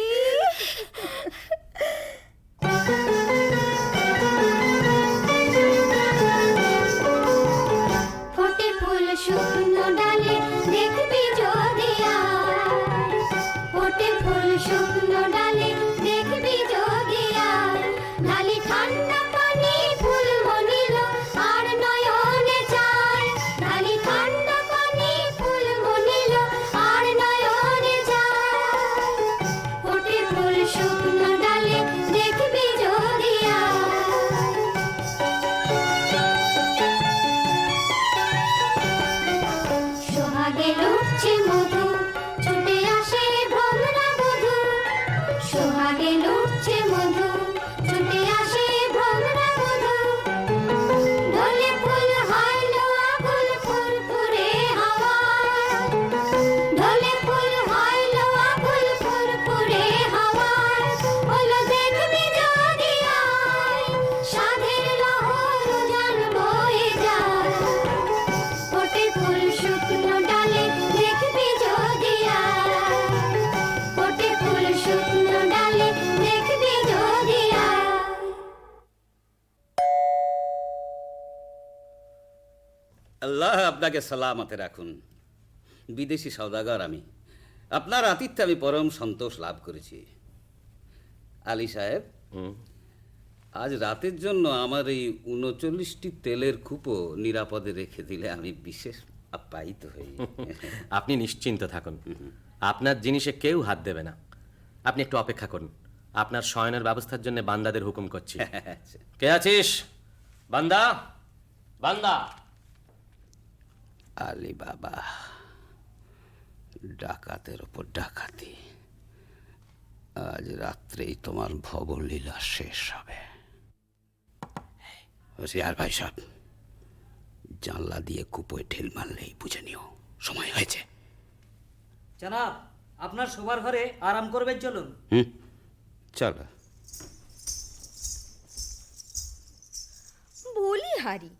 ফোটে ফুল শুকনো ডালে দেখবি যদি আর, ফোটে ফুল শুকনো ডালে দেখবি যদি আর, ঢালি ঠান্ডা পানি ফুল মনিল আর নয়নে চায়, ঢালি ঠান্ডা পানি ফুল মনিল আর নয়নে চায়, ফোটে ফুল শুকনো ডালে দেখবি যদি আর। সোহাগে লুটছে মধু, ছুটে আসে ভ্রমরা বধূ, সোহাগে লুটছে মধু, ছুটে আসে ভ্রমরা বধূ, ঢলে ফুল হয় লোয়া ফুল ফুরফুরে হাওয়া, ঢলে ফুল হয় লোয়া ফুল ফুরফুরে হাওয়া, হলো দেখবি যদি আয়, সাধের লহর উজান বয়ে যায়, ফোটে ফুল শুকনো ডালে দেখবি যদি আর, ফোটে ফুল শুকনো ডালে দেখবি যদি আর। আল্লাহ আপনাকে সালামতে রাখুন। বিদেশি সওদাগর আমি, আপনার আতিথ্যে আমি পরম সন্তোষ লাভ করেছি। আলী সাহেব, আজ রাতের জন্য আমার এই ৩৯টি তেলের কূপও নিরাপদে রেখে দিলে আমি বিশেষ আপ্যায়িত হই। আপনি নিশ্চিন্ত থাকুন, আপনার জিনিসে কেউ হাত দেবে না। আপনি একটু অপেক্ষা করুন, আপনার শয়নের ব্যবস্থার জন্য বান্দাদের হুকুম করছি। কে আছিস? বান্দা, বান্দা। আলী বাবা, ডাকাতের ওপর ডাকাতি। আজ রাত্রেই তোমার ভবলীলা শেষ হবে। হোশিয়ার ভাই সাহেব, জানলা দিয়ে কুপোয় ঢিল মারলেই বুঝে নিও সময় হয়েছে। জনাব, আপনার শোবার ঘরে আরাম করবেন, চলুন। চলো। বলি হারি,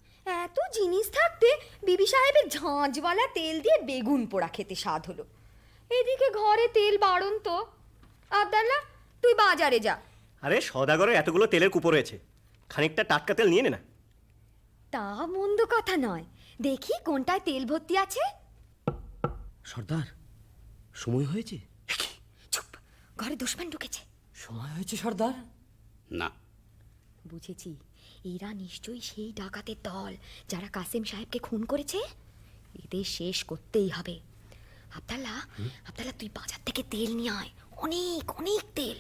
এত জিনিস থাকতে বিবি সাহেবের ঝাঁঝওয়ালা তেল দিয়ে বেগুন পোড়া খেতে স্বাদ হলো। এদিকে ঘরে তেল বাড়ন তো। আব্দাল্লাহ, তুই বাজারে যা। আরে সওদাগরে এতগুলো তেলের কুপো রয়েছে, খানিকটা টাটকা তেল নিয়ে নে না। তা মন্দ কথা নয়, দেখি কোনটায় তেল ভর্তি আছে। সর্দার, সময় হয়েছে। চুপ, ঘরে দুশমন ঢুকেছে। সময় হয়েছে সর্দার? না, বুঝেছি, এরা নিশ্চয়ই সেই ডাকাতের দল যারা কাসেম সাহেবকে খুন করেছে। এদের শেষ করতেই হবে। আব্দাল্লাহ, আব্দাল্লাহ, তুই বাজার থেকে তেল নিয়ে আয়, অনেক অনেক তেল।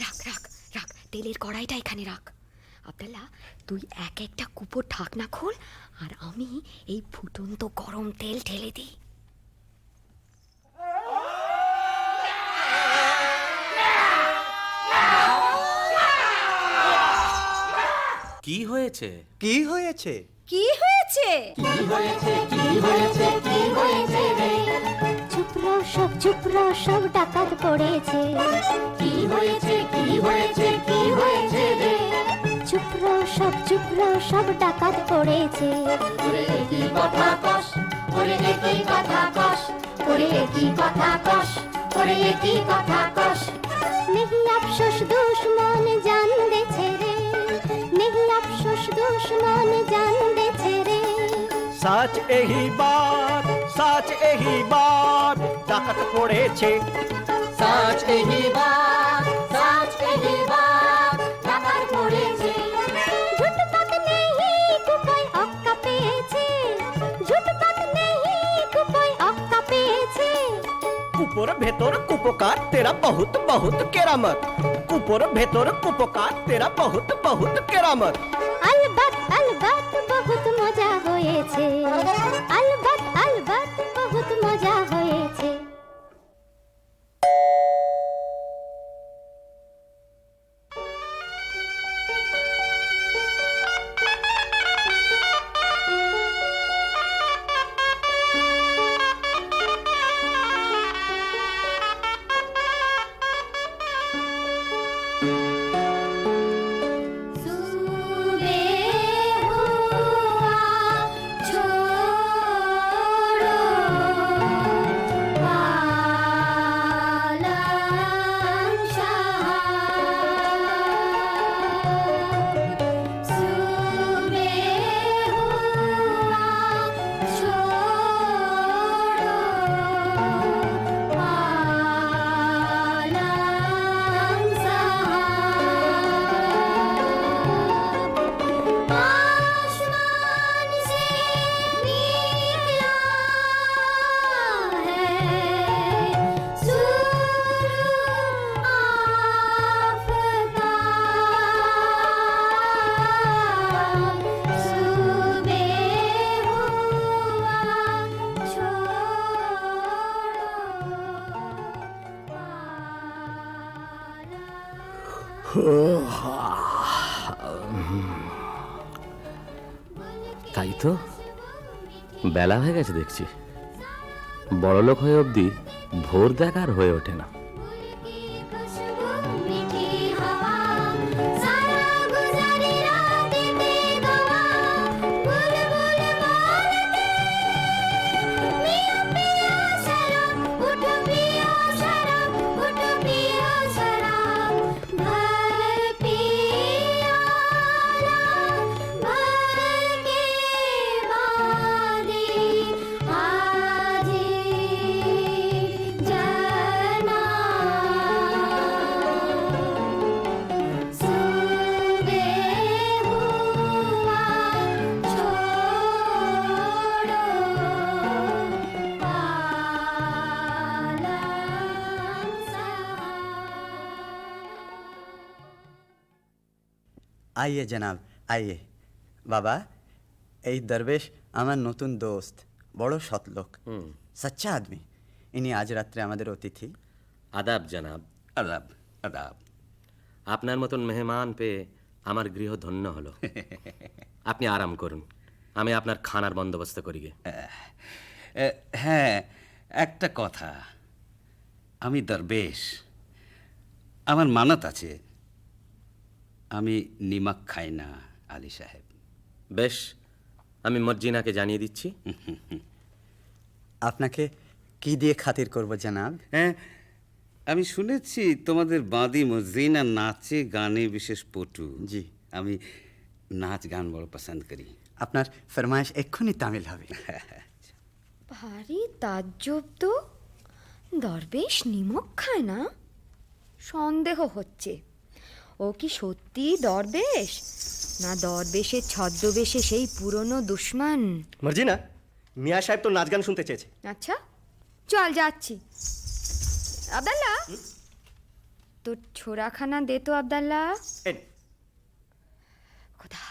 রাখ রাখ রাখ, তেলের কড়াইটা এখানে রাখ। আব্দাল্লাহ, তুই এক একটা কুপোর ঢাকনা খোল, আর আমি এই ফুটন্ত গরম তেল ঢেলে দিই। কি হয়েছে? কি হয়েছে? কি হয়েছে? চুপ রও সব ডাকাত পড়েছে। কি হয়েছে কি হয়েছে কি হয়েছে রে? চুপ সব চুক্র সব ডাকাত পড়েছে। ওরে একই কথা কস, ওরে একই কথা কস, ওরে একই কথা কস, ওরে একই কথা কস। नहीं अफसोस दुश्मन जान दे छेरे, नहीं अफसोस दुश्मन जान दे छेरे। সাচ এহি বাত ডাকাত পড়েছে। সাচ এহি বাত, সাচ এহি বাত, ডাকাত পড়েছে। झूठ बात नहीं कोई अक्का पेचे, झूठ बात नहीं कोई अक्का पेचे। কুপোর ভেতর কুপকার তেরা বহুত বহুত কেরামত। কুপোর ভেতর কুপকার তেরা বহুত বহুত কেরামত। अलबत अलबत बहुत मजा होएছে, अलबत अलबत बहुत मजा होएছে। তাই তো বেলা হয়ে গেছে দেখছি। বড়লোক হয়ে অবধি ভোর দেখার হয়ে ওঠে না। आइए जनाब आइए। बाबा এই দরবেশ আমার নতুন দোস্ত, বড় সৎলোক, সচ্চা আদমি। ইনি আজ রাত্রে আমাদের অতিথি। আদাব জনাব। আদাব আদাব। আপনার মতন মেহমান পেয়ে আমার গৃহ ধন্য হলো। আপনি আরাম করুন, আমি আপনার খানার বন্দোবস্ত করি গে। হ্যাঁ, একটা কথা, আমি দরবেশ, আমার মানত আছে, আমি নিমক খাই না আলী সাহেব। বেশ, আমি মর্জিনাকে জানিয়ে দিচ্ছি। আপনাকে কি দিয়ে খাতির করব জনাব? হ্যাঁ, আমি শুনেছি তোমাদের বাঁদি মর্জিনা নাচে গানে বিশেষ পটু। জি, আমি নাচ গান বড় পছন্দ করি। আপনার ফরমাইশ এক্ষুনি তামিল হবে। ভারী তাজ্জব তো, দরবেশ নিমক খায় না? সন্দেহ হচ্ছে ও কি সত্যি দরবেশ, না দরবেশের ছদ্মবেশে সেই পুরনো দুশ্মন। মর্জিনা, মিয়া সাহেব তো নাচ গান শুনতে চেয়েছে। আচ্ছা চল যাচ্ছি। আবদাল্লা, তোর ছোড়াখানা দে তো আবদাল্লা। খোদা,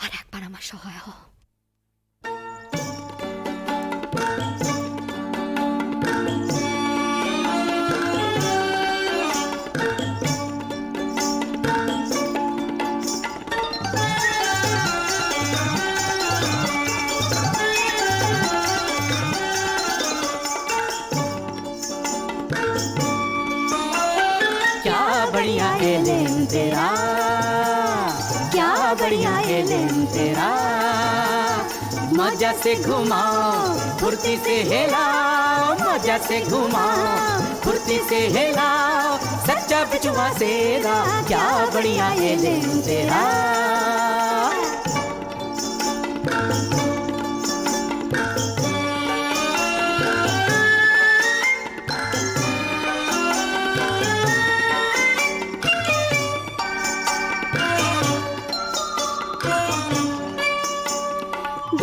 আর একবার আমার সহায় হ। बढ़िया एलेन तेरा, क्या बढ़िया ये दिन तेरा मजा से घुमाओ फुर्ती से हिलाओ मजा से घुमाओ फुर्ती से हिलाओ सच्चा बिचुआ सेरा क्या बढ़िया ये दिन तेरा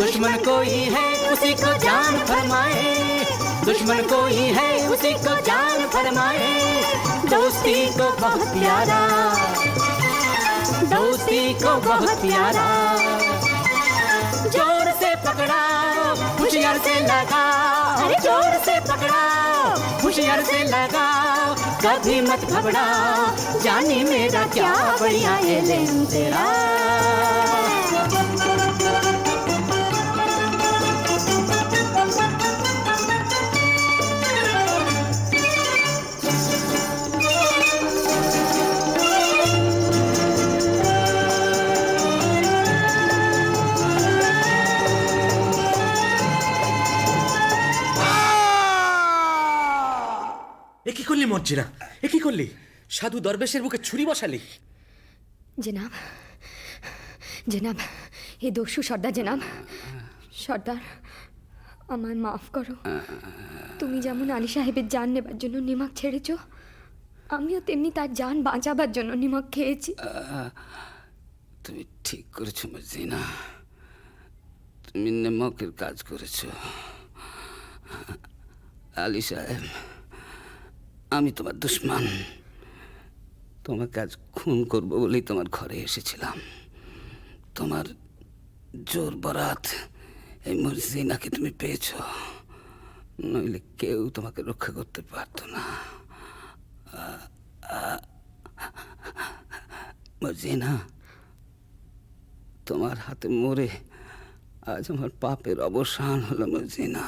दुश्मन कोई है उसी को जान फरमाए दुश्मन कोई है उसी को जान फरमाए दोस्ती को बहुत प्यारा दोस्ती को बहुत प्यारा जोर से पकड़ाओ होशियार से लगाओ जोर से पकड़ाओ होशियार से लगाओ कभी मत घबराओ जानी मेरा क्या बढ़िया ये दिन तेरा এ কি করলি মর্জিনা এ কি করলি সাধু দরবেশের বুকে ছুরি বসালি জনাব জনাব এ দস্যু সর্দার জনাব সর্দার আমায় মাফ করো তুমি যেমন আলী সাহেবের জান নেবার জন্য নিমক ছেড়েছ আমিও তেমনি তার জান বাঁচাবার জন্য নিমক খেয়েছি তুমি ঠিক করেছো মর্জিনা তুমি নিমকের কাজ করেছো আলী সাহেব আমি তোমার দুশ্মন তোমাকে আজ খুন করবো বলেই তোমার ঘরে এসেছিলাম তোমার জোর বরাত এই মর্জিনাকে তুমি পেয়েছো নইলে কেউ তোমাকে রক্ষা করতে পারতো না মর্জিনা তোমার হাতে মরে আজ আমার পাপের অবসান হলো মর্জিনা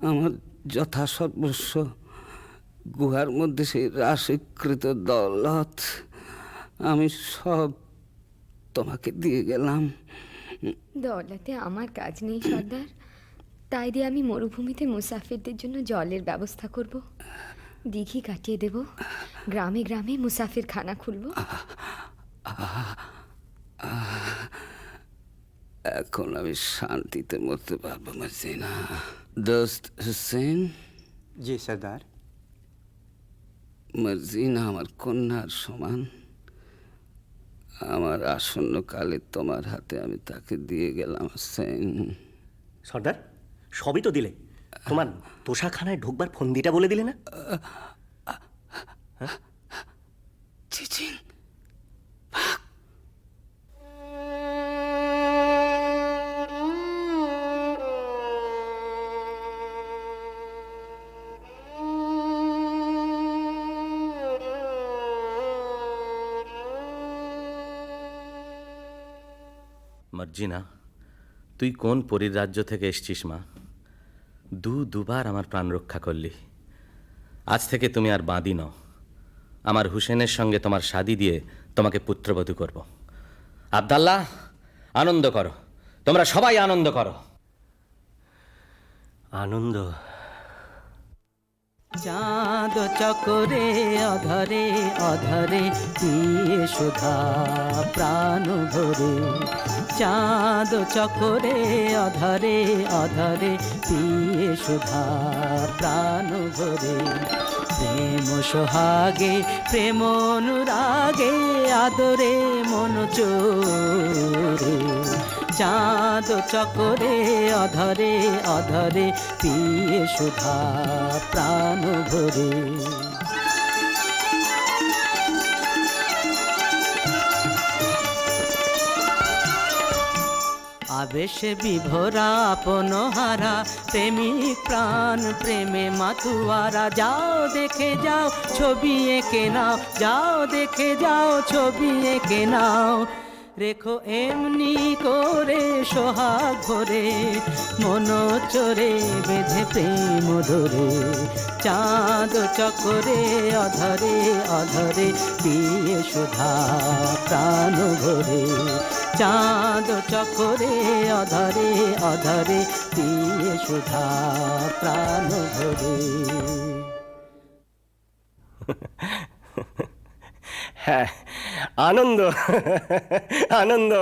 আমার যথাসর্বস্ব গুহার মধ্যে সেই রাশিকৃত দৌলত আমি সব তোমাকে দিয়ে গেলাম দৌলতে আমার কাজ নেই সর্দার তাই দিয়ে আমি মরুভূমিতে মুসাফিরদের জন্য জলের ব্যবস্থা করব দিঘি কাটিয়ে দেব গ্রামে গ্রামে মুসাফির খানা খুলব এখন আমি শান্তিতে মরতে পারবো মর্জিনা দোস্ত হুসেন জি সর্দার মর্জিনা আমার কন্যার সমান আমার আসন্ন কালে তোমার হাতে আমি তাকে দিয়ে গেলাম হুসেন সর্দার সবই তো দিলে তোমার তোষাখানায় ঢুকবার ফন্দিটা বলে দিলে না চিচিং মর্জিনা তুই কোন পরীর রাজ্য থেকে এসছিস মা দুবার আমার প্রাণ রক্ষা করলি আজ থেকে তুমি আর বাঁদি নও আমার হুসেনের সঙ্গে তোমার শাদি দিয়ে তোমাকে পুত্রবধূ করব আব্দাল্লাহ আনন্দ করো তোমরা সবাই আনন্দ করো আনন্দ চাঁদ চকরে অধরে অধরে পিয়ে সুধা প্রাণ ভরে চাঁদ চকরে অধরে অধরে পিয়ে সুধা প্রাণ ভরে প্রেম সোহাগে প্রেম অনুরাগে আদরে মন চোরে চাঁদ চকরে অধরে অধরে পিয়ে সুধা প্রাণ ভরে আবেশে বিভোরা আপন হারা প্রেমিক প্রাণ প্রেমে মাতুয়ারা যাও দেখে যাও ছবি এঁকে নাও যাও দেখে যাও ছবি এঁকে নাও রেখো এমনি করে সোহাগ ভরে, মন চোরে বেঁধে প্রেম ধরে, চাঁদ চকরে অধরে অধরে পিয়ে সুধা প্রাণ ভরে, চাঁদ চকরে অধরে অধরে পিয়ে সুধা প্রাণ ভরে। হ্যাঁ, আনন্দ আনন্দ।